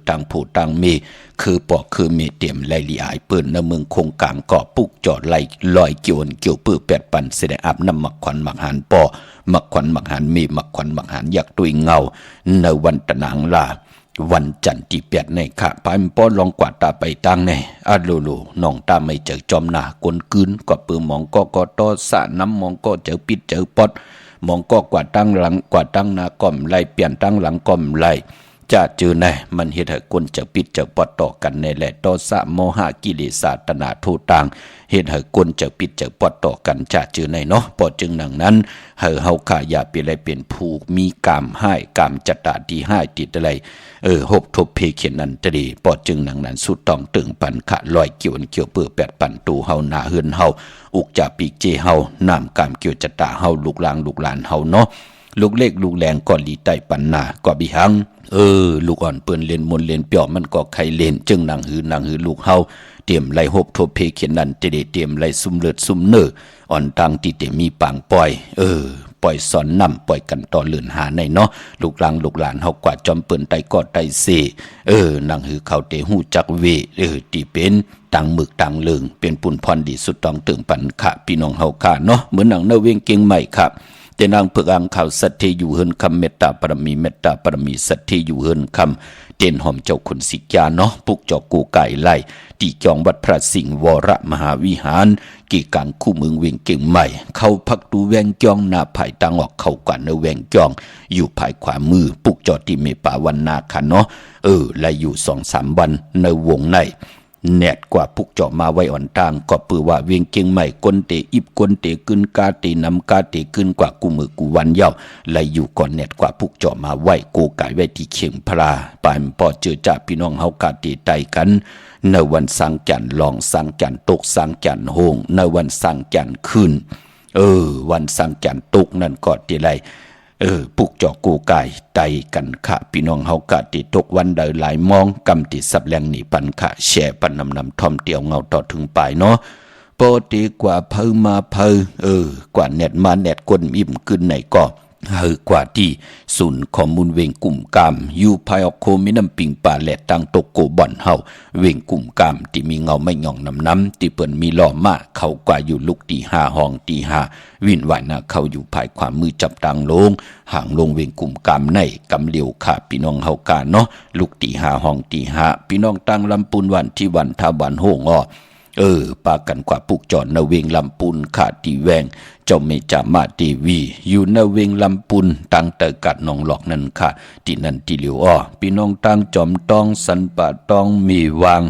ต่างผู้ต่างมีคือปอกคือมีเตรียมไหลลีอายเปิ้นในเมืองคงกลางเกาะปุกจอดไหลลอยเกี่ยวปื้อ8 ปันแสดงอาบน้ำมักขวัญมักหานปอมักขวัญมักหานมีมักขวัญมักหานอยากตุยเงาในวันตะนางลา วันจันทร์ที่8ในค่ะพายป้อนลองกวาดตาไปตั้งในอาโลโลน้องตาไม่เจอจอมหน้ากวนกืนก็ปือมองก็ตอสะน้ำมองก็เจอปิดเจอปอดมองก็กวาดตั้งหลังกวาดตั้งหน้าก้มไหลเปลี่ยนตั้งหลังก้มไหลจะเจอในมันเฮ็ดให้คนเจอปิดเจอปอดต่อกันในแหละตอสะโมหะกิเลสตนาโทต่างเฮ็ดให้คนเจอปิดเจอปอดต่อกันจะเจอในเนาะพอจึงดังนั้นเฮาขาอย่าไปเลยเป็นผู้มีกามให้กามจัตตาดีให้ติดอะไรหบทบเพเขียนนันตรีปอดจึงหนังนั้นสุดต้องตึงปันขะลอยเกี่ยวเปื้อ8ปันตูเฮาหน้าเฮือนเฮาอุกจะปีกเจเฮาน้ำกามเกี่ยวจัตตาเฮาลูกหลานเฮาเนาะลูกเล็กลูกแรงก็ลีไตปันนาก็บิหังลูกอ่อนเปิ้นเรียนมนเรียนเปียวมันก็ใครเล่นจึงหนังหือลูกเฮาเตรียมไล่หบทบเพเขียนนันตรีเตรียมไล่ซุ่มเลือดซุ่มเนื้ออ่อนตังที่เตมีปางปล่อยปล่อยสอนนำปล่อยกันต่อเลื่อนหาในเนาะลูกหลานเฮากว่าจอมเปิ้นไตก็ไตเสนางหือเขาเตหูจักเวที่เป็นตังหมึกตังเลิงเป็นปุ่นพรดีสุดต้องตึงปันขะพี่น้องเฮาค่ะเนาะเหมือนหนังเนเวงเก่งใหม่ครับแต่นางเพิกอังข่าวสัตย์ที่อยู่เฮินคำเมตตาปรมีสัตย์ที่อยู่เฮินคำเตียนหอมเจ้าขุนศิกาเนาะปุกจอกกูไก่ไล่ตีจองวัดพระสิงห์วรมหาวิหารกีกังคู่เมืองเวียงเก่งใหม่เข้าพักดูแวงจองหน้าภายตังออกเข้ากว่าเนแวงจองอยู่ภายขวามือปุกจอที่เมป่าวันนาค่ะเนาะและอยู่ 2-3 วันในวงในแนดกว่าพุกเจาะมาไว้อ่อนตางก็ปือว่าเวียงเกียงใหม่กนเตอิบกนเตกึนกาเตนำกาเตกึนกว่ากูมือกูวันเย้าไล่อยู่ก่อนแนดกว่าพุกเจาะมาไว้โกกายไว้ที่เขียงพราปานพอเจอจ่าพี่น้องเฮากาเตไตกันในวันสังจันทร์ลองสังจันทร์ตกสังจันทร์โฮงในวันสังจันทร์ขึ้นวันสังจันทร์ตกนั่นก็ที่ไรปุกจอกกูกายไตกันค่ะพี่น้องเฮากะติตกวันใดหลายมองกำติสับแรงหนีปันค่ะแช่ปันนำทอมเตียวเงาต่อถึงปลายเนาะปกติกว่าเพอมาเพอกว่าเน็ตมาเน็ตกลอิ่มขึ้นไหนก็กว่าที่ศูนย์ข้อมูลเวงกลุ่มกามอยู่ภายออกโคมิน้ำปิงป่าแหลดตังตกโกบ่อนเฮาเวงกลุ่มกามที่มีเงาไม่หย่องน้ำที่เปิ้นมีล้อมาเขากว่าอยู่ลุกตี5ห้องตี5วินไหวนะเขาอยู่ภายความมือจับตังลงห่างลงเวงกลุ่มกามในกำเหลียวค่ะพี่น้องเฮากาเนาะลุกตี5ห้องตี5พี่น้องตั้งลำปูนวันที่วันทาวันโฮงปากันกว่าปุกจอดนเวงลำปุนขาตีแวงเจ้าเมจามาตีวีอยู่นเวงลำปุนตั้งแต่กัดนองหลอกนั่นค่ะที่นั่นที่เหลียวพี่น้องตั้งจอมต้องสันปะต้องมีวาง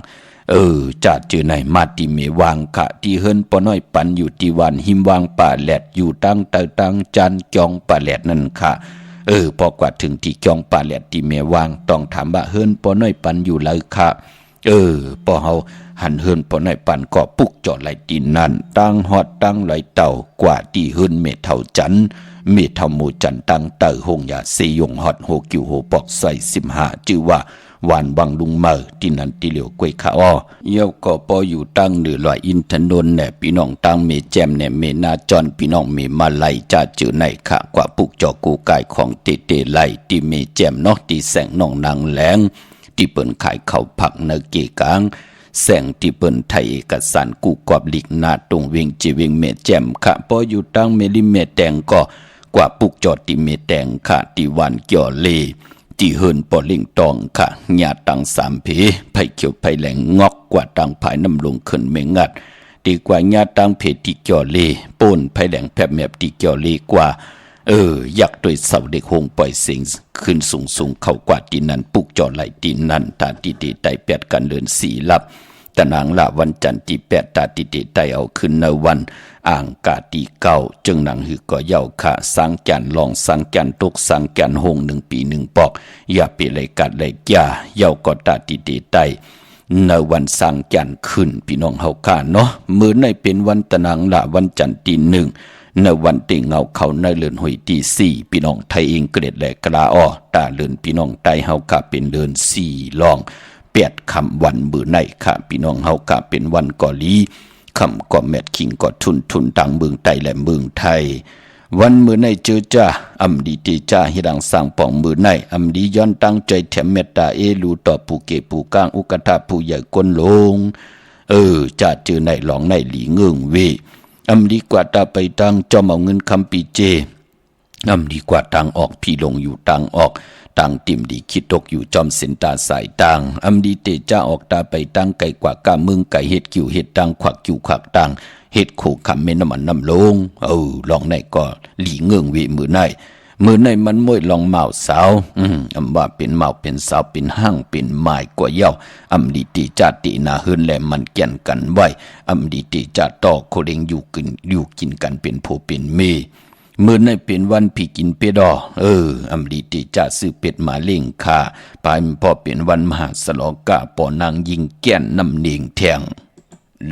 จัดเจอไหนมาติเมวางค่ะที่เฮิรนปอน้อยปันอยู่ที่วันหิมวางป่าแหลดอยู่ตั้งแต่ตั้งจันจองป่าแหลดนั่นค่ะพอกว่าถึงที่จองป่าแหลดที่เมวางต้องถามว่าเฮิรนปอน้อยปันอยู่เลยค่ะปอเฮาหันเฮิรนปอน้อยปันก็ปุกจอดไหลตีนนั่นตั้งฮอดตั้งไหลเต่ากว่าที่เฮิรนเมเท่าจันเมเท่าหมู่จันตั้งเต่าหงยาเซยงฮอดโฮกิวโฮปอกใส่15ชื่อว่าวานบังลุงเมอที่นั่นที่เหลียวกวยขาเยี่ยวก็ปออยู่ตั้งเหนือลอยอินทนนท์พี่น้องตั้งเมแจมเมนาจอนพี่น้องเมมาไลจะจือในค่ะกว่าปุกจอกูกายของเตไลที่เมแจมเนาะที่แสงน้องนางแหลงที่เปิ้นขายข้าวผักในเกกางแสงที่เปิ้นไทยเอกสารกูกอบลิกนาตรงเวงจีเวงเมแจมค่ะปออยู่ตั้งเมลิเมแตงก็กว่าปุกจอที่เมแตงค่ะที่วันเกี่ยวเลที่เฮินปอลิงตองค่ะญาตัง3 เพไผเขียวไผแหลงงอกกว่าตังภายน้ำลงขึ้นเมงัดดีกว่าญาตังเพที่เกี่ยวเลป่นไผแหลงแผบแมบที่เกี่ยวเลกว่าอยากโดยเสาเด็กหงปล่อยเสียงขึ้นสูงเข้ากว่าที่นั้นปุกจอไหลที่นั้นตาติติไตแปดกันเดิน4ลับตะนางละวันจันทร์ที่8ตาติติไตเอาขึ้นในวันอ่างกาตีเก่าจึงหนังหือก็เย้าค่ะสังจันลองสังจันตกสังจันหง1 ปี1 ปอกอย่าไปเลยกัดเลยจ้าเย้าก็ตาติติไตในวันสังจันขึ้นพี่น้องเฮาค่ะเนาะมื้อในเป็นวันตะนางละวันจันทร์ที่1ในวันติงเงาเขาในเลือนหอยที่4พี่น้องไทยเองเกรดแหลกลาตาเลือนพี่น้องไตเฮากะเป็นเลือน4ลอง8คำวันมื้อในค่ะพี่น้องเฮากะเป็นวันกอลีคำก็แมทคิงก็ทุนต่างเมืองไทยและเมืองไทยวันมื้อในเจอจ้าอำดีตีจ้าฮิดังสร้างป่องมื้อในอำดีย้อนตั้งใจแถมเมตตาลูต่อผู้เกผู้กลางอุกตะผู้ใหญ่กวนลงจะเจอในหลองในหลีเงืองเวอำดีกว่าตาไปตั้งจอมเอาเงินคำปีเจ ดีกว่าต่างออกพี่ลงอยู่ต่างออกต่างติ่มดีคิดตกอยู่จอมเส้นตาสายต่างดีเตจ้าออกตาไปตั้งไกลกว่ากาเมืองไก่เฮ็ดกิ่วเฮ็ดตังขวักกิ่วขวักตังเฮ็ดขู่คำเมน้ำมันน้ำลงลองในก็หลีเงื่องเวมือในมันมวยลองเมาสาวว่าเป็นเมาเป็นสาวเป็นห้างเป็นหมายกว่าเย้าดีตีจาตินาเฮินแหลมันแก่นกันไว้ดีตีจาต่อโคเรงอยู่กินกันเป็นผู้เป็นเมมื้อในเป็นวันพี่กินเป็ดดีติจะซื้อเป็ดมาเล่งค่าปายพอเป็นวันมหาสลอกะปอนางยิงแก่นนำเนียงแทง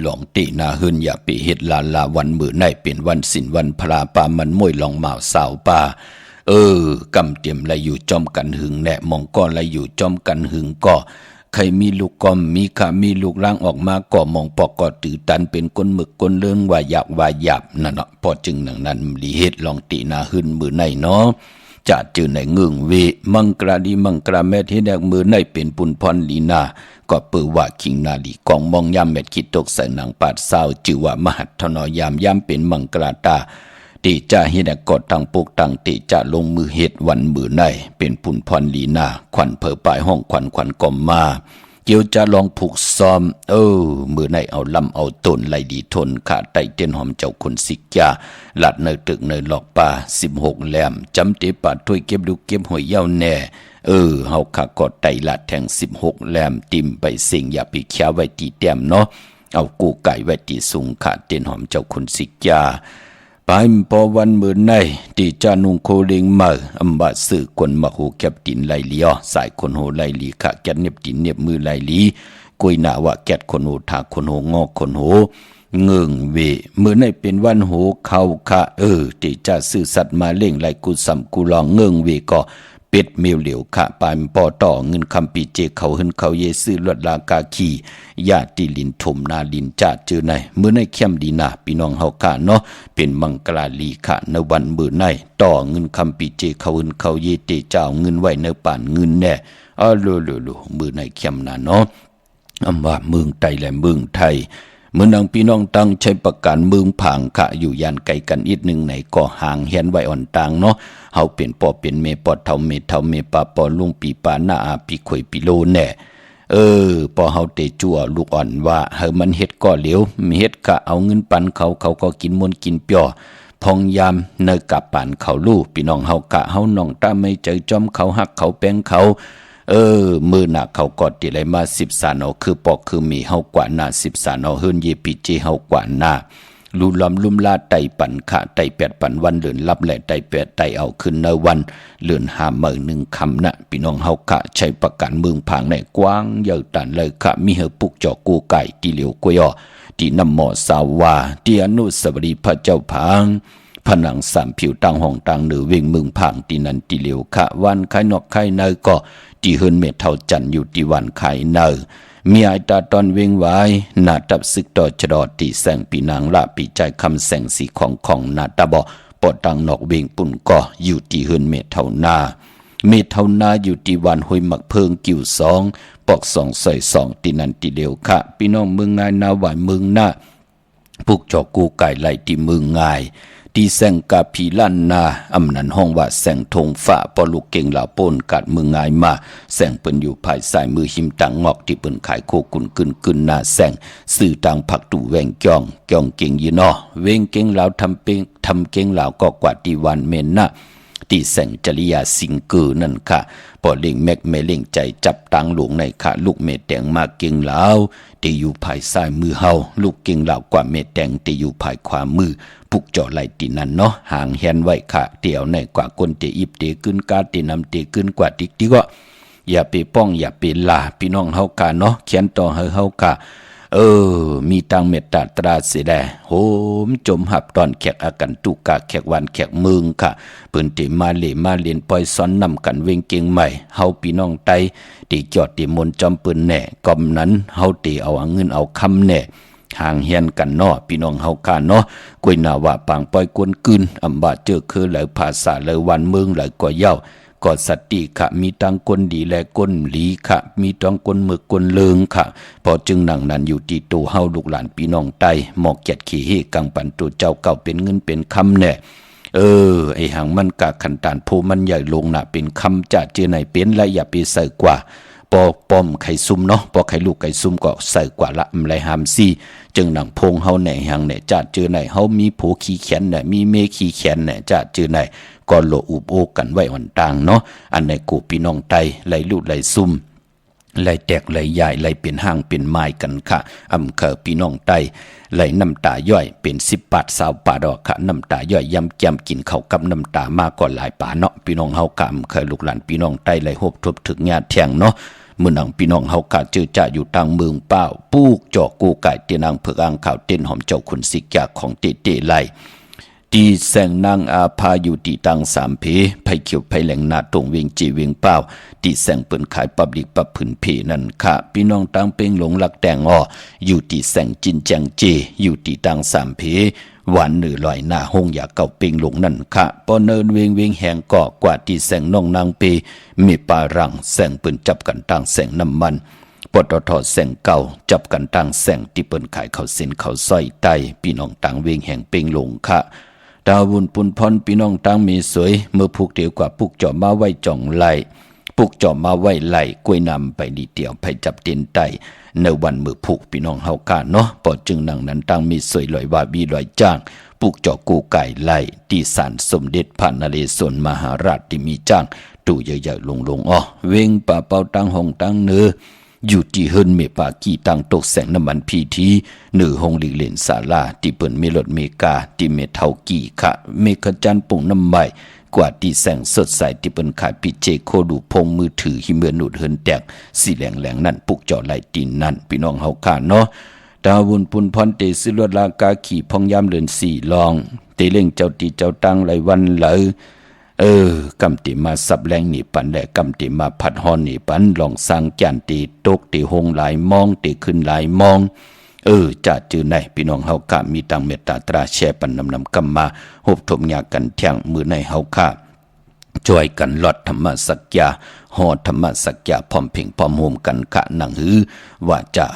หลองตีนาเฮินอย่าไปเฮ็ดลาวันมื้อในเป็นวันศีลวันพระปามันมวยลองเมาสาวป่ากำเตรียมไรอยู่จอมกันหึงแหน่มองก็ไรอยู่จอมกันหึงก็ใครมีลูกกอมมีขามีลูกร่างออกมาก็มองปอกก็ตือตันเป็นก้นหมึกก้นเลื่องว่าหยาบนั่นเนาะพอจึงหนังนั้นลีเฮ็ดลองตีนาหึนมือในเนาะจะเจอในเงืองเวมังกราดีมังกราแม่ที่แดกมือในเป็นปุนพรลีนาก็เปือว่าคิงนาลีกองมองยามเม็ดคิดตกใส่หนังปาดเศร้าจือว่ามหัตถนอยามเป็นมังกราตาติจะเฮ็ดกอดตั้งปุกตั้งติจะลงมือเฮ็ดวันมือในเป็นปุนพรลีนาขวัญเผอปลายห้องขวัญก่อมมาเกี่ยวจะลองผูกซ้อมมือในเอาลำเอาต้นไหลดีทนขาไตเต้นหอมเจ้าคนสิกยาหลัดเนยตึกเนยหลอกป่า16แหลมจำเตปาถ้วยเก็บดูเก็บหอยเย้าแน่เฮาขากอดไตหลัดแทง16แหลมติ่มไปเสียงอย่าไปแค่ไว้ตีแต้มเนาะเอากูไก่ไว้ตีสูงขาเต้นหอมเจ้าคนสิกยาปายพอวันมือในตีจานุงโคเลิงมาบาสื่อคนมาหูแก็บตินไหลลีสายคนโหไหลลีขะแกดเน็บตินเน็บมือไหลลีกุยหนาว่าแกดคนโหถาคนโหงอกคนโหเงื่องเวมือในเป็นวันโหเขาขะตีจะสื่อสัตว์มาเล่งไหลกุสัมกุลองเงื่องเวก็เป็ดเมียวเหลียวขะปายปอต่อเงินคำปีเจเขาหึนเขาเยซื้อลวดลากาขีญาติลินถมนาลินจาเจอในเมื่อในเข้มดีนาพี่น้องเฮากะเนาะเป็นมังกลาลีขะในวันมื้อในต่อเงินคำปีเจเขาหึนเขาเยเตเจ้าเงินไว้ในป่านเงินแน่โลมื้อในเข้มน่ะเนาะว่าเมืองไทยและเมืองไทยเมื่อนางพี่น้องตั้งใช้ประกันเมืองผางขะอยู่ยันไกลกันอีกหนึ่งไหนก็ห่างเฮียนไว้อ่อนต่างเนาะเฮาเป็นปอเป็นเมปอเท่าเมปาปอลุงปีปาหน้าอาปีข่อยปีโลแน่พอเฮาเตจั่วลูกอ่อนว่าเฮามันเฮ็ดก็เหลวมีเฮ็ดกะเอาเงินปันเขาก็กินมนกินเปียวพองยามเนยกับปานเขาลูกพี่น้องเฮากะเฮาน้องตาไม่ใจจอมเขาฮักเขาแป้งเขามือหนักเขากอดติไรมา10สานอคือปอกคือมีเฮากว่าหน้า10สานอเฮิรนเยปีเจเฮากว่าหน้าลุลำลุ่มลาไตปั่นขะไต8ปันวันเลือนรับแหละไต8ไตเอาขึ้นในวันเลือน51คำนะพี่น้องเฮากะใช้ประกันเมืองผางในกว้างเยอะตันเลยขะมีเฮปุกจอกูไก่ตีเหลียวกวยที่นำหมอสาวาที่อนุสาวรีย์พระเจ้าผางผนังสามผิวตั้งห้องตั้งเหนือเวงเมืองผางตีนันตีเหลียวขะวันไข่นอกไข่เนยก็ที่เฮิรนเมเท่าจันอยู่ที่วันไข่เนยมีไอตาตอนเวงไว้นาตับซึกต่อจรอตีแสงปีนางละปีใจคำแสงสีของนาตาบอปอดังนอกเวงปุ่นก็อยู่ที่เฮิรนเมเท่านาอยู่ที่วันห้วยหมักเพิงกิ่ว2ปอก2ใส่2ตีนันตีเดียวค่ะพี่น้องเมืองง่ายนาหวายเมืองหน้าพุกจอกูไก่ไหลที่เมืองง่ายที่แสงกาพีลั่นนาอำนันห้องว่าแสงทงฝ่าปอลูกเก่งเหล่าป้นกัดมืองายมาแสงเปิ้นอยู่ภายสายมือหิมตังงอกที่เปิ้นขายโคกุนกึนนาแสงสื่อตังผักตู่แวงจ้องเก่งยีนอเวงเก่งเหล่าทำเก่งเหล่าก็กว่าที่วันเมนนะที่แสงจริยาสิงเกอนั่นค่ะปอเล่งแมกเมเล่งใจจับตังหลวงในค่ะลูกเมแตงมาเก่งเหล่าที่อยู่ภายซ้ายมือเฮาลูกเก่งเหล่ากว่าเมแตงที่อยู่ภายขวามือปุกเจาะไหลตีนั่นเนาะห่างแฮนไว้ค่ะเตี่ยวในกว่าคนเตอิบเตขึ้นกาเตนำเตขึ้นกว่าติ๊กก็อย่าไปป้องอย่าไปลาพี่น้องเฮากะเนาะเขียนต่อเฮากะมีตังเมตตาตราเสดโหมจมหับตอนแขกอากันตุกะแขกวันแขกเมืองค่ะเปิ้นติมาเรียนปล่อยซ้อนนำกันเวงเก่งใหม่เฮาพี่น้องไตติจอดติมนจอมปืนแน่กอมนั้นเฮาติเอาเงินเอาคำแน่ห่างเฮียนกันเนาะพี่น้องเฮากะเนาะกวยนาว่าปางปล่อยกวนกึนอำบาเจอคือหลายภาษาหลายวันเมืองหลายกว่าเย้าก็สติขะมีตังคนดีและคนหลีขะมีตังคนมึกคนเลิงขะพอจึงนั่งนั้นอยู่ที่ตัวเฮาลูกหลานพี่น้องไตหมอกเกียดขี้เฮกังปันตัวเจ้าเก่าเป็นเงินเป็นคำแน่ ไอ้หังมันกะขันตานโพมันใหญ่ลงน่ะเป็นคำจะเจอไหนเป็นและอย่าไปใส่กว่าปอป้อมไข่ซุ่มเนาะปอไข่ลูกไข่ซุ่มก็ใส่กว่าละไรหามซี่จึงหนังพงเฮาแหน่หังแหน่จะเจอไหนเฮามีโผขี้แขนแหน่มีเมขี้แขนแหน่จะเจอไหนก็โลอุบโอกันไว้หนต่างเนาะอันในกูพี่น้องไตไหลลูกไหลซุ่มไหลแตกไหลใหญ่ไหลเป็นห้างเป็นไม้กันค่ะเคอพี่น้องไตไหลน้ำตาย่อยเป็น10 บาท20 บาทดอกค่ะน้ำตาย่อยยำแก้มกินเข้ากับน้ำตามากก่อนหลายป่าเนาะพี่น้องเฮากำเคยลูกหลานพี่น้องไตไหลหบทบถึงญาติแทงเนาะมื้อนังพี่น้องเฮากะเจอจ่าอยู่ทางเมืองเป้าปูกจอกกูไก่เตนางเผือกอ่างข่าวเต้นหอมเจ้าขุนสิกยาของเตไหลตีแสงนางอาภาอยู่ตีตัง3 เพไผเขียวไผแหลงนาตรงเวียงจีเวียงเป้าตีแสงเปิ้นขายปับลิกปับผืนเพนั่นค่ะพี่น้องตังเป้งหลงหลักแตงอ้ออยู่ตีแสงจินแจงเจอยู่ตีตัง3 เพหวานเนื้อลอยหน้าห้องอยากเก่าเป่งหลงนั่นค่ะปอเนินเวงเวงแหงเกาะกว่าที่แสงน้องนางเปมีปารังแสงปืนจับกันต่างแสงน้ำมันปตทแสงเก่าจับกันต่างแสงที่เปิ้นขายเขาเส้นเขาสร้อยไตพี่น้องต่างเวงแหงเป่งหลงค่ะดาวบุญปุนพรพี่น้องต่างมีสวยเมื่อผูกเดียวกว่าผูกจ่อมาไว้จ่องไหลผูกจ่อมาไว้ไหลกล้วยนำไปดีเดียวไปจับเตียนไตในวันมือผูกพี่น้องเฮากาเนาะปอจึงนั่งนั้นตั้งมีสวยลอยว่าบีลอยจ้างปลูกจอกกูไก่ไล่ตีสารสมเด็จพระนเรศวรมหาราชที่มีจ้างตู่ใหญ่ๆลงอ้อเวงป่าเป่าตั้งห้องตั้งเนื้ออยู่ที่เฮิรนเมปากี้ตั้งตกแสงน้ำมันพีทีเนื้อห้องลีเลนศาลาที่เปิ้นเมลดเมกาที่เมเทากี้ค่ะเมฆจันปุ่งน้ำใบกว่าที่แสงสดใสที่เปิ้นขายปิเจโคดูพงมือถือหิเมือนุดเฮิรนแตกสีแหลงนั่นปลูกจอไหลตีนนั่นพี่น้องเฮาค่ะเนาะดาวุนปุนพรเตสิลวดลากาขี่พองยามเลือน4ลองเตเล่งเจ้าตีเจ้าตังไหลวันเหลอกำติมาสับแรงหนีปันและกำติมาผัดฮอนหนีปันลองสร้างแก่นตีตกตีหงหลายมองตีขึ้นหลายมองจะจือในพี่น้องเฮากะมีตังเมตตาตราแชปันนำกำมาหบถมยากันแทงมือในเฮาค่ะช่วยกันลดธรรมสักยาหอธรรมสักยาพร้อมเพ่งพร้อมโฮมกันกะหนังหือว่าจะ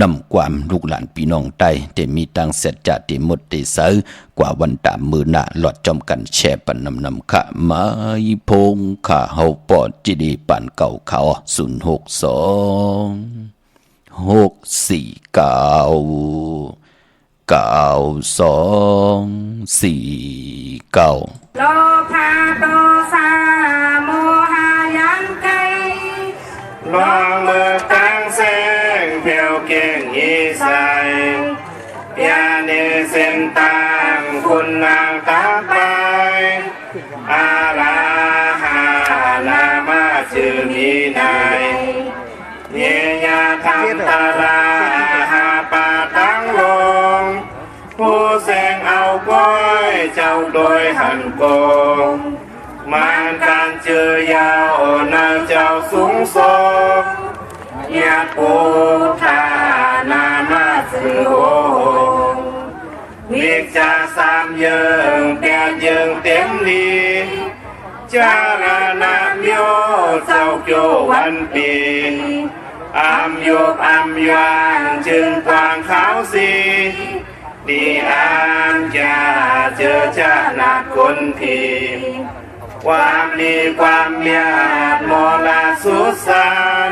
นำความลูกหลานพี่น้องใต้แต่มีตังเสร็จจะติมดติเสกว่าวันตามมือหน้าหลอดจอมกันแช่ปันนำค่ะมาพงค่ะเฮาปอดจิดีปันเก่าเขา062 โลภะโทสะโมหะยังไกลองมือตั้งแสงเพียวเก่งอีใสยาเนเส้นตังคุณนางตาไปอาลาหานามาชื่อมีนายเนียาธรรมตาลาหาปาตั้งลงผู้แสงเอาก้อยเจ้าโดยหันโกงมันการเจอยาวนาเจ้าสูงส่งยาปูทานามาสื่อโหงวิจาสามเยิงแปดเยิงเต็มลีจารณะโยเจ้าโยวันปีอามโยบอามยางจึงกวางขาวสีดีอามจะเจอชานาคนพีความดีความยากโมลาสุสาน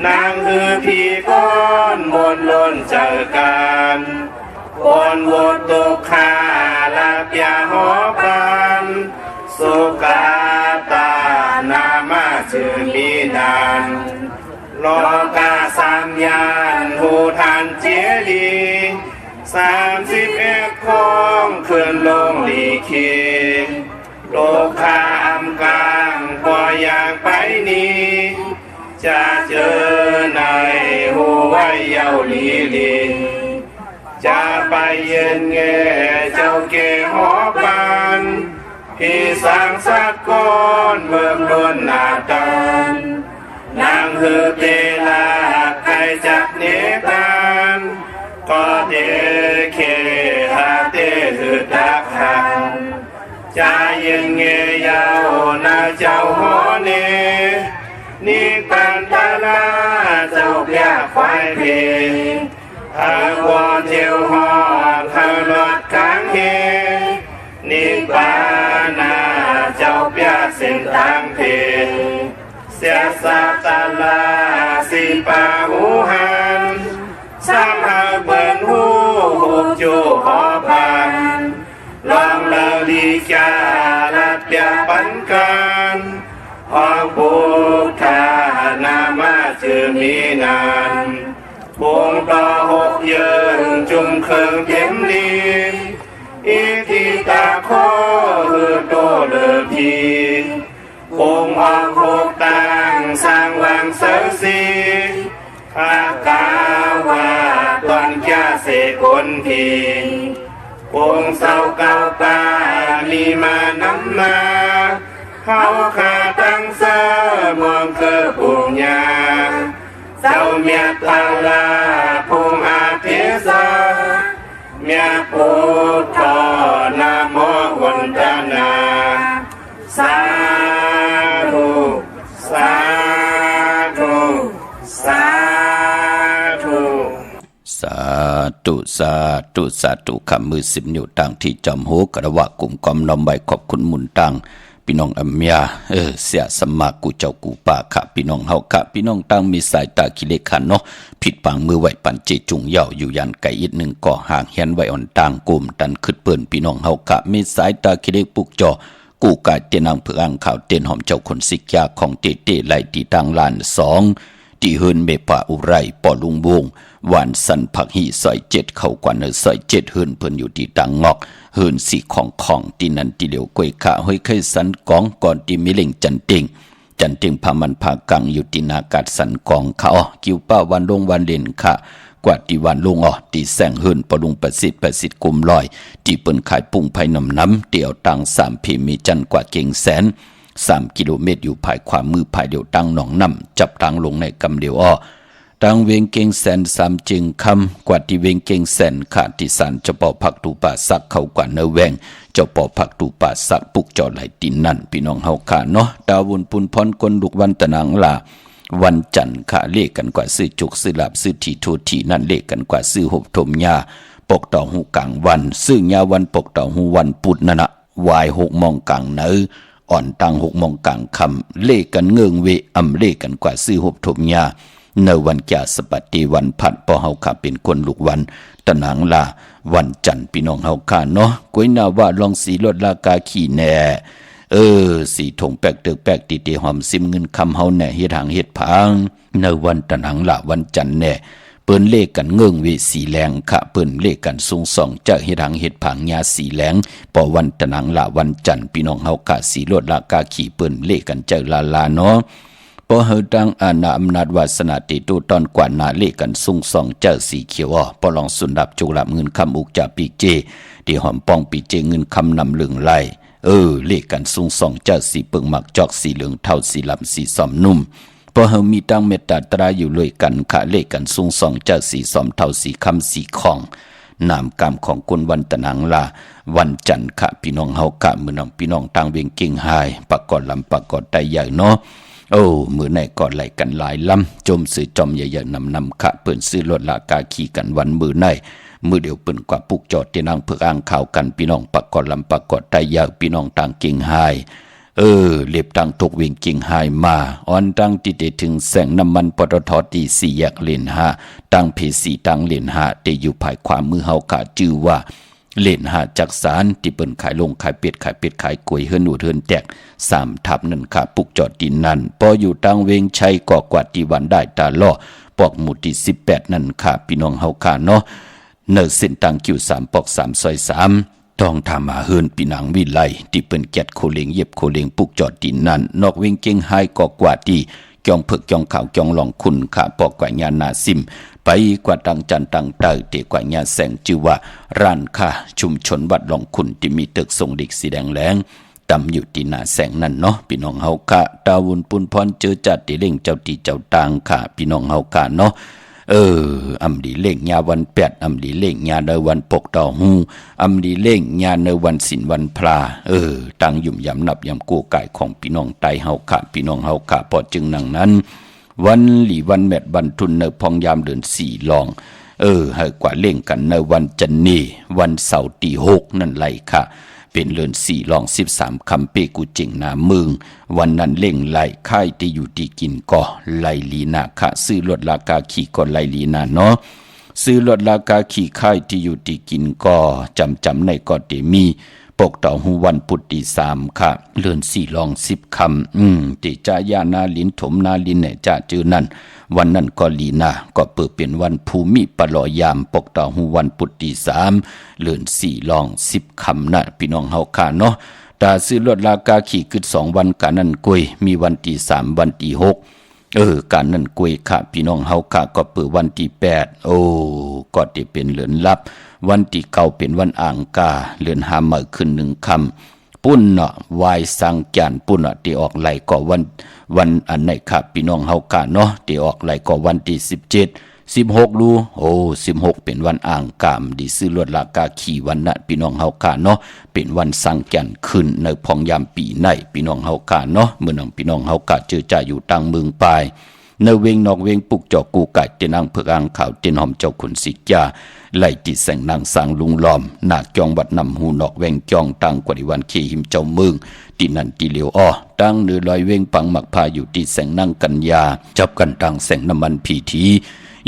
นางคือพี่ก้อนมนล้นเจอกันบนวดตุกขาลาบยาหอปันสุกาตานามาชื่อมีนานโลกาสามยานหูทานเจดี31 ของเคลื่อนลงลีคีโลกาอัมกลางพออย่างไปนี้จะเจอในหูไว้เยาลีลีจะไปเย็นแง่เจ้าเกหอปันพี่สร้างสักก้อนเบิ่มล้นหน้าตันนางฮือเตลาใครจักเนตันก็เดเคหาเตหือตักหันจะเย็นเงยาวนาเจ้าหอเนนี่กันตาลาเจ้าเปียควายเพหากว่าเที่ยวหอดหารถค้างเฮนี่ปา สียสาตาลาสีปาหูหันสามหาเบิ่นหูหุบจูหอพันลองเลิลีจาลัดเปียปันกันหอบูทานามาจือมีนานพวงต่อหกเยินจุ่มเคิงเต็มลีอีทีตาโคฮือโตเลือพีคงออกหกต่างสร้างวางเสอสีอากาวาตอนแก่เสคนพีคงเศร้าเก่าตาลีมานำมาเขาขาตั้งเสอมองเกิดปุญญาเจ้าเมียตาลาภูมิอาเทศาเมียพุทธนาโมวันตนาสาธุสาธุสาธุ สาธุสาธุสาธุคำมือ10 นิ้วตั้งที่จอมโหกระวะกลุ่มกอมน้อมใบขอบคุณหมุนตั้งพี่น้องอัมยาเสียสมากูเจ้ากูป่าค่ะพี่น้องเฮาค่ะพี่น้องตั้งมีสายตาคิเลขันเนาะผิดปังมือไหวปันเจจุงเย่าอยู่ยันไก่อีกหนึ่งก่อห่างเฮียนไหวอ่อนต่างกลุ่มดันขึ้นเปิ้นพี่น้องเฮาค่ะมีสายตาคิเลปุกจอกูกายเตียนางเพื่ออ่างข่าวเตียนหอมเจ้าคนสิกยาของเตเตไหลตีตังลาน2ที่เฮินเมปะอุไรปอลุงวงหวานสันผักหีซอย7เข้ากว่าเนซอย7เฮินเพิ่นอยู่ที่ตังงอกเฮินสีของที่นันที่เหลียวกวยขาห้อยเคยสันกองก่อนที่มิเล่งจันเต็งพามันพากังอยู่ที่นากาศสันกองเขากิวป้าวันลงวันเด่นค่ะกว่าที่วันลงที่แสงเฮินปลุงประสิทธิ์กุมลอยที่เปิ้นขายปุ้งไผ่น้ำเดี่ยวตัง3เพมีจันกว่าเก่งแสน3 กิโลเมตรอยู่ภายขวามือภายเดียวตังหนองน้ำจับตังลงในกำเดียวตังเวงเก่งแสน3จึงคำกว่าที่เวงเก่งแสนขาดที่สันเจ้าป่อผักตูป่าสักเขากว่าเนแวงเจ้าป่อผักตูป่าสักปุกจอไหลตินนั่นพี่น้องเฮาขาเนาะดาวุนปุนพรคนลุกวันตะนางลาวันจันทร์ขาเลขกันกว่าซื้อจุกซื้อลาบซื้อทีโททีนั่นเลขกันกว่าซื้อหบถมยาปกต่อหูกลางวันซื้อยาวันปกต่อหูวันปุดนั่นน่ะวาย6 โมงกลางเนออ่อนตัง6 โมงกลางคำเลขกันเงืองเวอำเลขกันกว่าซื้อหบถมยาในวันแก่สปัตติวันพัดปอเฮาขาเป็นคนลูกวันตะนางลาวันจันทร์พี่น้องเฮาขาเนาะก้อยนาว่าลองสีลดราคาขี่แน่สีถงแปกเตึกแปกติเตหอมซิมเงินคำเฮาแน่เฮ็ดหางเฮ็ดพังในวันตะนางลาวันจันทร์แน่เปิ้นเลขกันเงื่องเวสีแรงค่ะเปิ้นเลขกันสูง2จากเฮ็ดหางเฮ็ดผังยาสีแรงปอวันตะนางลาวันจันทร์พี่น้องเฮาขาสีลดราคาขี่เปิ้นเลขกันเจอลาเนาะพอเฮาดังอาณาอำนาจวาสนาติตุตอนกว่านาเลกันซุ่งส่องเจ้าสีเขียวปอลองสุนดับจุกลับเงินคำอุกจ่าปีเจที่หอมป้องปีเจเงินคำนำลึงไหลเลกันซุ่งส่องเจ้าสีเปิงหมักจอกสีเหลืองเท่าสีลำสีซอมนุ่มพอเฮามีตั้งเมตตาตราอยู่เลยกันค่ะเลกันซุ่งส่องเจ้าสีซอมเท่าสีคำสีของนามกรรมของคนวันตะนังลาวันจันทร์ค่ะพี่น้องเฮากะมือน้องพี่น้องต่างเวียงเก่งหายปากกอดลำปากกอดไตใหญ่เนาะมือไหนกอดไหลกันหลายลำจมสื่อจอมใหญ่ๆนำขะเปิ่นซื้อรถลากาขี่กันวันมือไหนมือเดียวเปิ่นกว่าปุกจอดที่นั่งเพื่ออ้างข่าวกันพี่น้องปากกอดลำปากกอดไตใหญ่พี่น้องต่างเก่งหายเล็บต่างตกเวียงเก่งหายมาอ่อนตั้งติดถึงแสงน้ำมันปตทตี4 แยกเลน5ตั้งเพสีตั้งเลน5ได้อยู่ภายขวามือเฮากะชื่อว่าเล่นหาจักสารที่เปิ้นขายลงขายเป็ดขายกล้วยเฮือนอูดเฮือนแตก3 ทับนั่นค่ะปุกจอดดินนั่นพออยู่ตังเวงชัยก่อกว่าที่วันได้ตาล่อปอกหมู่ที่18นั่นค่ะพี่น้องเฮาค่ะเนาะเนอเส้นตังคิว3ปอก3ซอย3ต้องทำมาเฮือนพี่นางวิไลที่เปิ้นแกดโคเลงเย็บโคเลงปุกจอดดินนั่นนอกเวงเก่งหายก่อกว่าที่จองเพิกจองข่าวจองหลองคุณค่ะปอกกว่าญานาซิมไปกว่าตังจันตังเตอเตกว่าญาแสงชื่อว่าร้านค่ะชุมชนวัดหลองคุณที่มีตึกทรงดิกสีแดงแรงตำอยู่ที่หน้าแสงนั่นเนาะพี่น้องเฮาค่ะดาวุนปุนพรเจอจัดติเล่งเจ้าตีเจ้าตางค่ะพี่น้องเฮาค่ะเนาะอำดีเล่งญาวัน8อำดีเล่งญาในวันปกต่อหูอำดีเล่งญาในวันศีลวันพระตั้งยุ่มยำนับยำกู้กายของพี่น้องไตเฮาค่ะพี่น้องเฮาค่ะพอจึงนังนั้นวันหลีวันแมดบันทุนในพองยามเดือน4ลองให้กว่าเล่งกันในวันจันนีวันเสาร์ที่6นั่นไรค่ะ เป็นเลือนสี่ลอง13คำเปกูเจิงนามึงวันนั้นเล่งไหลค่ายที่อยู่ที่กินก่อไหลลีนาคะซื้อลดราคาขี่ก่อไหลลีนาเนาะซื้อลดราคาขี่ค่ายที่อยู่ที่กินก่อจำในก่อเตมีปกต่อหูวันพุทธิ3ค่ะเลือนสี่ลอง10คำติจายานาลินถมนาลินเนี่ยจะจือนั่นวันนั้นก็ลีนาก็เปิดเป็นวันภูมิปลอยามปกต่อหูวันพุทธิ3เลือนสี่ลอง10คำนะพี่น้องเฮาค่ะเนาะตาซื้อลดราคาขี่กึด2วันกันนั่นกุยมีวันที่3วันที่6การนั่นกุยค่ะพี่น้องเฮาค่ะก็เปิดวันที่8ก็จะเป็นเลือนลับวันที่9เป็นวันอ่างกาเลือน5มื้อขึ้น1คำปุ่นเนาะวายสังจานปุ่นเนาะที่ออกไหลก็วันอันไหนค่ะพี่น้องเฮาค่ะเนาะที่ออกไหลก็วันที่16รู้16เป็นวันอ่างกามดีซื้อลวดลากาขี่วันน่ะพี่น้องเฮาค่ะเนาะเป็นวันสังแก่นขึ้นในพองยามปีในพี่น้องเฮาค่ะเนาะเมื่อน้องพี่น้องเฮาค่ะเจอจ่าอยู่ตังเมืองปลายในเวงนอกเวงปุกจอกูไก่เตนังเผือกอ่างขาวเตนหอมเจ้าขุนสิจาไล่ติแสงนางสางลุงล้อมหนักจองวัดนำหูนอกเวงจองตังกว่าดิวันเคหิมเจ้าเมืองที่นั่นที่เหลียวอ้อตั้งเนื้อลอยเวงปังหมักพาอยู่ที่แสงนั่งกัญญาจับกันตังแสงน้ำมันผีที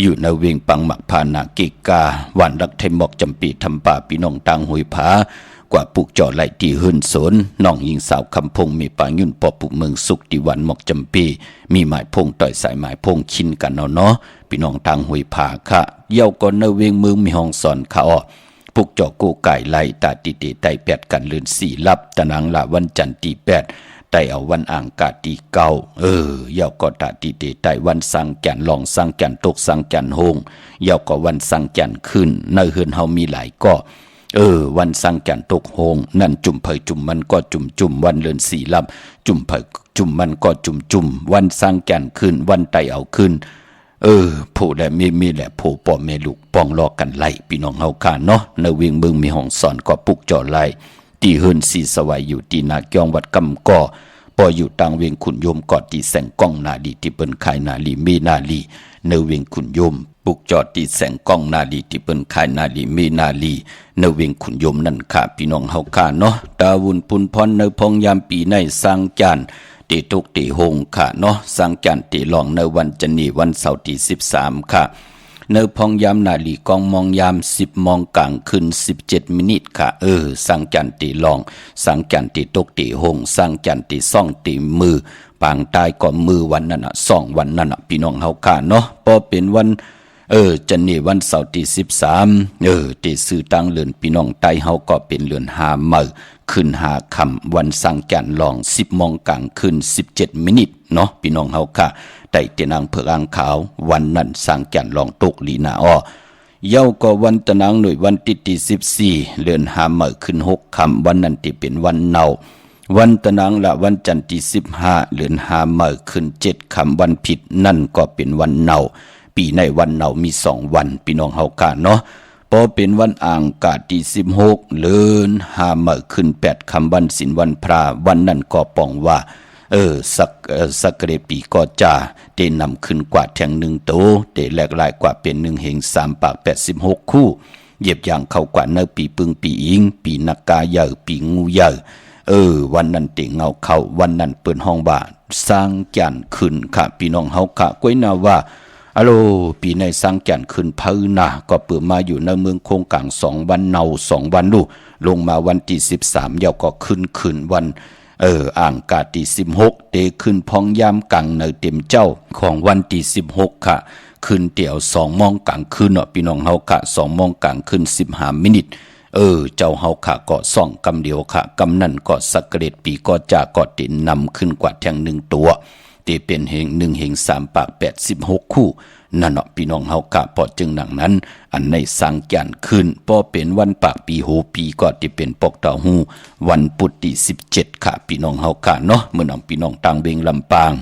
อยู่ในเวียงปังหมักพานาเกกาวันรักไทยหมอกจำปีทำป่าพี่น้องตังหุยผากว่าปุกจ่อไหลที่หื่นสนน้องยิงสาวคำพงมีป่ายุ่นปอปุกเมืองสุขที่วันหมอกจำปีมีหมายพงต่อยสายหมายพงชินกันเนาะพี่น้องตังหุยผาค่ะเย้าก่อนในเวียงเมืองมีห้องสอนเขาปุกจ่อกูไก่ไหลตาติเตไตแปดกันเลือนสี่ลับตะนังละวันจันทร์ที่8ไต่เอาวันอ่างกาตีเก่าเยาก็ตาตีเตไต่วันสังแก่นลองสังแก่นตกสังแก่นโฮงเยาก็วันสังแก่นขึ้นในเฮือนเฮามีหลายก็วันสังแก่นตกโฮงนั่นจุ่มเผยจุ่มมันก็จุ่มวันเลือนสี่ลำจุ่มเผยจุ่มมันก็จุ่มวันสังแก่นขึ้นวันไต่เอาขึ้นผู้และมีแหละผู้ป่อแม่ลูกปองรอกันไล่พี่น้องเฮาค่ะเนาะในเวียงเมืองมีห้องสอนก็ปุกจ่อไล่ตีเฮินสีสวัยอยู่ที่นาเกียงวัดกำก่อปออยู่ต่างเวียงขุนยมกอดที่แสงก้องนาลีที่เปิ้นขายนาลีมีนาลีในเวียงขุนยมปุกจอดที่แสงก้องนาลีที่เปิ้นขายนาลีมีนาลีในเวียงขุนยมนั่นค่ะพี่น้องเฮาค่ะเนาะตาวุนปุนพรในพองยามปีในสร้างจานเตตุกเตหงค่ะเนาะสร้างจานเตหลองในวันจันนีวันเสาร์ที่13ค่ะเนพองยามนาลีกองมองยาม10มองกลางคืน17มินิค่ะสังจันติลองสังจันติตกติหงสังจันติซ่องติมือปางตายก่อนมือวันนั้นน่ะ2วันนั้นน่ะพี่น้องเฮาค่ะเนาะพอเป็นวันจันนี่วันเสาร์ที่13ติซื้อตังเลือนพี่น้องไตเฮาก็เป็นเลือน5มื้อขึ้น5ค่ำวันสังจันลอง10มองกลางคืน17มินิเนาะพี่น้องเฮาค่ะไต่เตนังเผือกอ่างขาววันนั้นสังจันลองตกลีนาอ้อเย้าก็วันตะนังหน่วยวันที่14เลือน5มื้อขึ้น6ค่ำวันนั้นที่เป็นวันเนาวันตะนังละวันจันทร์ที่15เลือน5มื้อขึ้น7ค่ำวันผิดนั่นก็เป็นวันเนาปีในวันเนามี2วันพี่น้องเฮาค่ะเนาะพอเป็นวันอ่างกาที่16เลือน5มื้อขึ้น8ค่ำวันศีลวันพระวันนั้นก็ปองว่าสักเรปีก็จะเตนำขึ้นกว่าแทง1โตเตแหลกลายกว่าเป็น1เหง3ปาก86คู่เหยียบอย่างเข้ากว่าเนปีปึงปีอิงปีนักกาใหญ่ปีงูใหญ่วันนั้นเตเงาเข้าวันนั้นเปิ้นห้องว่าสร้างจันขึ้นค่ะพี่น้องเฮาค่ะก้อยนาว่าอะโลปีในสร้างจันขึ้นเพิ่นน่ะก็เปิดมาอยู่ในเมืองโคงกลาง2วันเนา2วันลูลงมาวันที่13เยาก็ขึ้นวันอ่างกาที่16เตขึ้นพองยามกังในเต็มเจ้าของวันที่16ค่ะขึ้นเตี่ยว2โมงกลางคืนเนาะพี่น้องเฮาค่ะ2โมงกลางคืน15มินิทเจ้าเฮาค่ะก็ส่องกำเดียวค่ะกำนั่นก็สักเกรดปีก็จะก็ตินำขึ้นกว่าแทง1ตัวเตเป็นเหง1เหง3ปาก86คู่นั่นเนาะพี่น้องเฮาค่ะพอจึงหนังนั้นอันในสังจันขึ้นพอเป็นวันปากปีโหปีก็ที่เป็นปกเต้าหูวันพุธที่17ค่ะพี่น้องเฮาค่ะเนาะเมื่อน้องพี่น้องต่างเวงลำปาง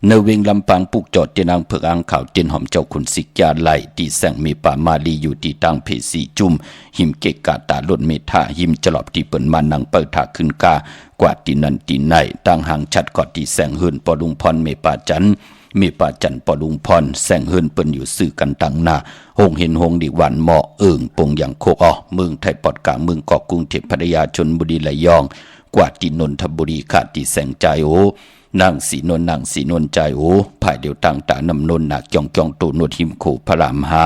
ในเวงลำปางปุกจอดเจนางเผือกอ่างขาวเจนหอมเจ้าขุนสิกยาไหลที่แสงมีป่ามาลีอยู่ที่ตังเพสีจุ่มหิมเกกาตาล้นเมธาหิมจลอบที่เปิ้นมานังเปิดถาขึ้นกากว่าที่นั่นที่ไหนตั้งห่างชัดกอดที่แสงหื่นปอดุงพรเมป่าจัน มีป่าจันปอลุงพรแสงเฮินเปิ้นอยู่สื่อกันตังหน้าหงเห็นหงดีหวันเหมาะปงอย่างโคกเมืองไทยปอดกลางเมืองเกาะกรุงเทพพัทยาชลบุรีระยองกว่าที่นนทบุรีขาดที่แสงใจนางสีนนใจภายเดียวต่างตานำนนหนักจองตูนวดหิมโขพระรามหา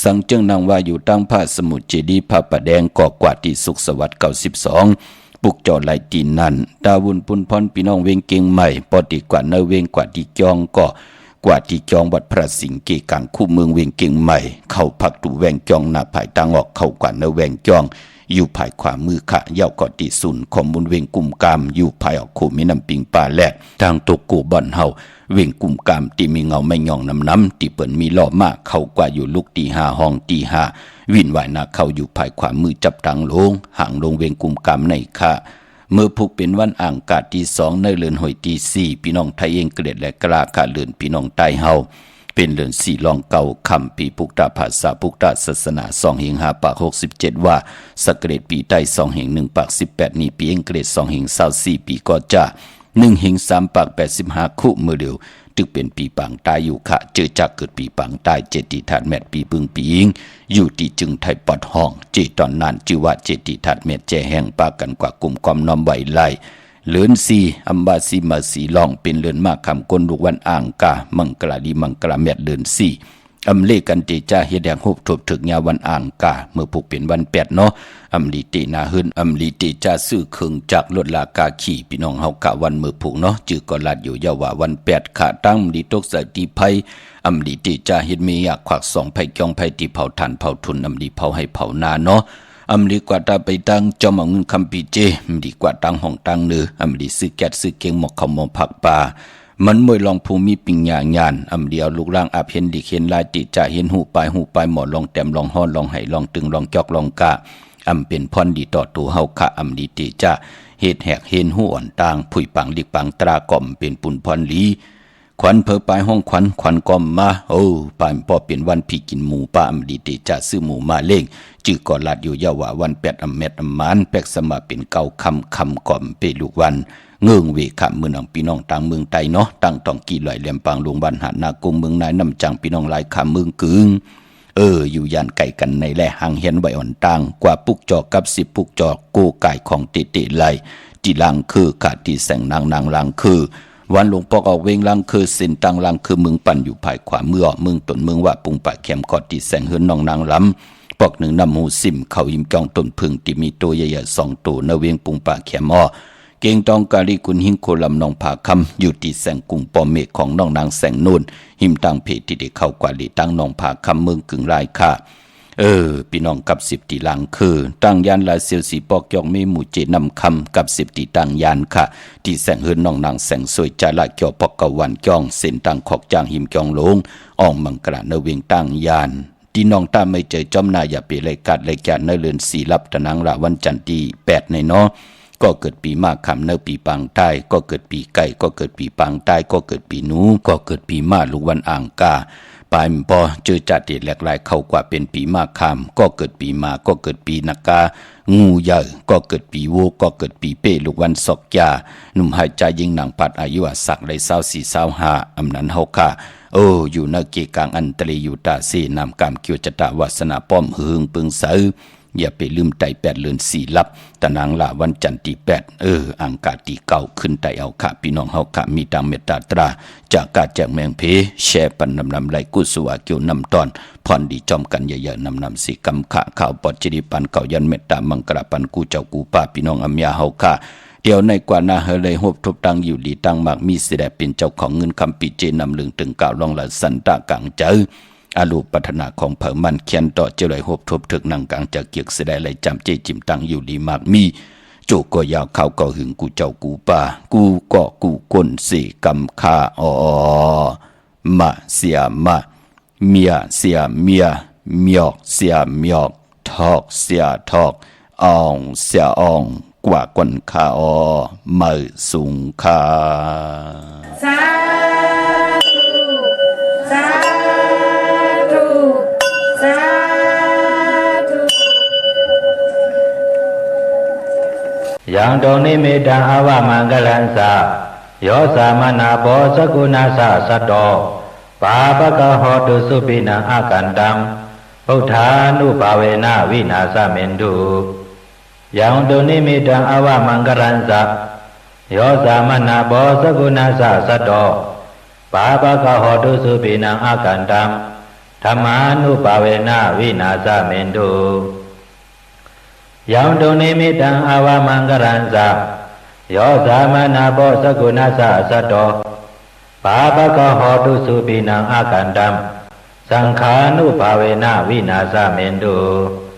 สังเจิงนางว่าอยู่ตั้งผ้าสมุทรเจดีผ้าประแดงก่อกว่าที่สุขสวัสดิ์92ปุกจอไหลตีนนั่นดาวุนปุนพรพี่น้องเวงเก่งใหม่ปอดีกว่าเนเวงกว่าที่จองก็กว่าที่จองวัดพระสิงห์เกกังคู่เมืองเวงเก่งใหม่เข้าพักตูแวงจองหน้าภายตางออกเข้ากว่าเนแวงจองอยู่ภายขวามือขะเย้าเกาะติศูนย์ข้อมูลเวงกุ่มกามอยู่ภายออกคู่มีน้ำปิงป่าแลกทางตกกูบ่อนเฮาเวงกุ่มกามที่มีเงาไม่ย่องน้ำที่เปิ่นมีล้อมากเข้ากว่าอยู่ลูกตี5ห้องตี5วินวายนาเข้าอยู่ภายขวามือจับตังลงห่างลงเวงกุ่มกามในค่ะเมื่อพุกเป็นวันอ่างกาดที่2ในเรือนหอยที่4พี่น้องไทยเองเกล็ดและกล้าค่ะเรือนพี่น้องใต้เฮาเป็นเรือน4ลองเก่าคำปีพุกตาภาษาพุกตาศาสนา2เฮง5ปาก67ว่าสเกรดปีใต้2เฮง1ปาก18นี้ปีเองเกรด2เฮง24ปีก็จะ1เฮง3ปาก85คู่มือเดียวจึงเป็นปีปังตายอยู่ค่ะเจอจากเกิดปีปังตายเจติธาตุแมทปีปึงปีอิงอยู่ที่จึงไทยปอดห้องเจตอนนั้นจือว่าเจติธาตุแมทแจแห่งปากันกว่ากลุ่มความน้อมไหวไล่เลือนซีอัมบาซีมาสีลองเป็นเลือนมากคำก้นลูกวันอ่างกามังกลาดีมังกลาแมทเลือนซีอำเลกันเตจาเฮดแดงหบทบถึกยาวันอ่างกาเมื่อผูกเป็นวัน8เนาะอำลีเตนาหืนอำลีเตจาซื้อเครื่องจากลดลากาขี่พี่น้องเฮากะวันเมื่อผูกเนาะจือก็ลาดอยู่ยาวว่าวัน8ขาตั้งดีตกสติภัยอำลีเตจาเฮ็ดเมียขวัก2ไผจองไผที่เผาถ่านเผาทุนอำลีเผาให้เผานาเนาะอำลีกว่าตาไปตั้งจอมเอาเงินคำปีเจอำลีกว่าตั้งห้องตั้งเนืออำลีซื้อแก๊สซื้อเก่งหมอกเขาหมอผักปลามันมวยลองภูมิปิงญางานอำเดียวลูกร่างอาเพียนดิเขียนลายติจะเห็นหูปลายหมอลองแต้มลองฮ้อนลองไห้ลองตึงลองจอกลองกะอำเป็นพรดีต่อตัวเฮาคะอำดีติจะเฮ็ดแหกเห็นหูอ่อนต่างผุยปังดิกปังตรากล่อมเป็นปุ่นพรลีขวัญเพอปลายห้องขวัญกอมมาปานพอเป็นวันพี่กินหมูป้าอำดีติจะซื้อหมูมาเล่งจือก่อลาดอยู่ยาวว่าวัน8อำแมดอำมานแปกสมาเป็นเก่าคำก่อมเปลูกวันเงื่องเวขะเมืองพี่น้องต่างเมืองไตเนาะตั้งต้องกี่ลอยแหลมปางลงบ้านหาดนากุมเมืองนายนำจังพี่น้องหลายคำเมืองกึ่งอยู่ยานไก่กันในแลหางเห็นไว้อ่อนต่างกว่าปุกจอกกับ10ปุกจอกโกไก่ของเตไหลที่ลังคือขาดที่แสงนางลังคือวันหลวงปอกออกเวงลังคือสินตังลังคือเมืองปั่นอยู่ภายขวาเมืองตนเมืองว่าปุงปะแคมกอดที่แสงเฮือนน้องนางล้ำปอกหนึ่งนำหูซิมเขายิ้มจองต้นพึ่งที่มีตัวใหญ่ๆ2ตัวเนเวียงปุงปะแคมเก่งตองกาลีกุนหิงโคลำนองผาคำอยู่ที่แสงกุ่งปอมเมฆของน้องนางแสงนูนหิมตังเพจที่ได้เข้ากว่าลีตั้งนองผาคำเมืองกึ่งลายค่ะพี่น้องกับ10ตีลังคือตั้งยานลายเซียวสีปอกยองมีหมู่เจนำคำกับ10ตีตั้งยานค่ะที่แสงเฮือนน้องนางแสงสวยจาละเกี่ยวปอกกะวันจ้องเส้นตังขอกจางหิมจองลงอ่องมังกระเนเวียงตั้งยานที่น้องตาไม่เจอจอมนาอย่าเปรายกัดรายการในเรือนสีรับตะนังละวันจันทร์ที่8ในเนาะก็เกิดปีมากคำเนปีปังใต้ก็เกิดปีไก่ก็เกิดปีปังใต้ก็เกิดปีหนูก็เกิดปีมาลูกวันอ่างกาปลายมปอเจอจัดเด็ดแหลกหลายเข้ากว่าเป็นปีมากคำก็เกิดปีมาก็เกิดปีนากางูใหญ่ก็เกิดปีโวก็เกิดปีเป้ลูกวันศอกยาหนุ่มหายใจยิงหนังปัดอายุสักเลย24-25อำนั้นเฮาค่ะอยู่ในเกกางอันตรีอยู่ตาเสนำกามเกียวจตาวาสนาป้อมหึงปึงเสืออย่าไปลืมไต่8เดือน4ลับตะนางละวันจันทร์ที่8อังกาตีเก่าขึ้นไต่เอาค่ะพี่น้องเฮาค่ะมีตามเมตตาตราจากกาแจกแมงเพแชร์ปันนำไหลกุศวาเกี่ยวนำตอนพรดีจอมกันเยอะๆนำสิกำขะข่าวปอดจิริปันเก่ายันเมตตามังกรปันกูเจ้ากูป้าพี่น้องอัมยาเฮาค่ะเดี๋ยวในกว่านาเฮเลยหบทบตังอยู่ดีตั้งมากมีเสด็จเป็นเจ้าของเงินคำปีเจนำลึงถึงกล่าวลองละสันตากางเจออาลูปัฒนาของเผ่ามันเขียนต่อเจริญหบทบถึกนังกลางจากเกียกเสดไหลจำเจจิมตังอยู่ดีมากมีโจก็ยาวเขาก็หึงกูเจ้ากูป่ากูก็กูก้นสีกำคามาเสียมาเมียเสียเมียเมียกเสียเมียกทอกเสียทอกอ่องเสียอ่องกว่าก้นคามือสูงคาสาธุยังตรงนิมิตังอวมังกลันสะ ယောသမနာဘောသကုဏသသတ္တောပါပကဟောတုစုပိနံအကန္တံဗုဒ္ဓ ानु ဘာဝေနဝိနာသမင်တုယံတုနိမိတံအဝမံကရံသယောသမနာဘောသကုဏသသတ္တောပါပကဟောတုစုပိနံအကန္တံဓမ္မာနုဘာဝေနဝိနာသမင်တုယံတုနိမိတံအဝမံကရံသယောသမနာဘောသကုဏသသတ္တောပါပကဟောတုစုပိနံအကန္တံသံဃာနုဘာဝေနဝိနာသမင်တု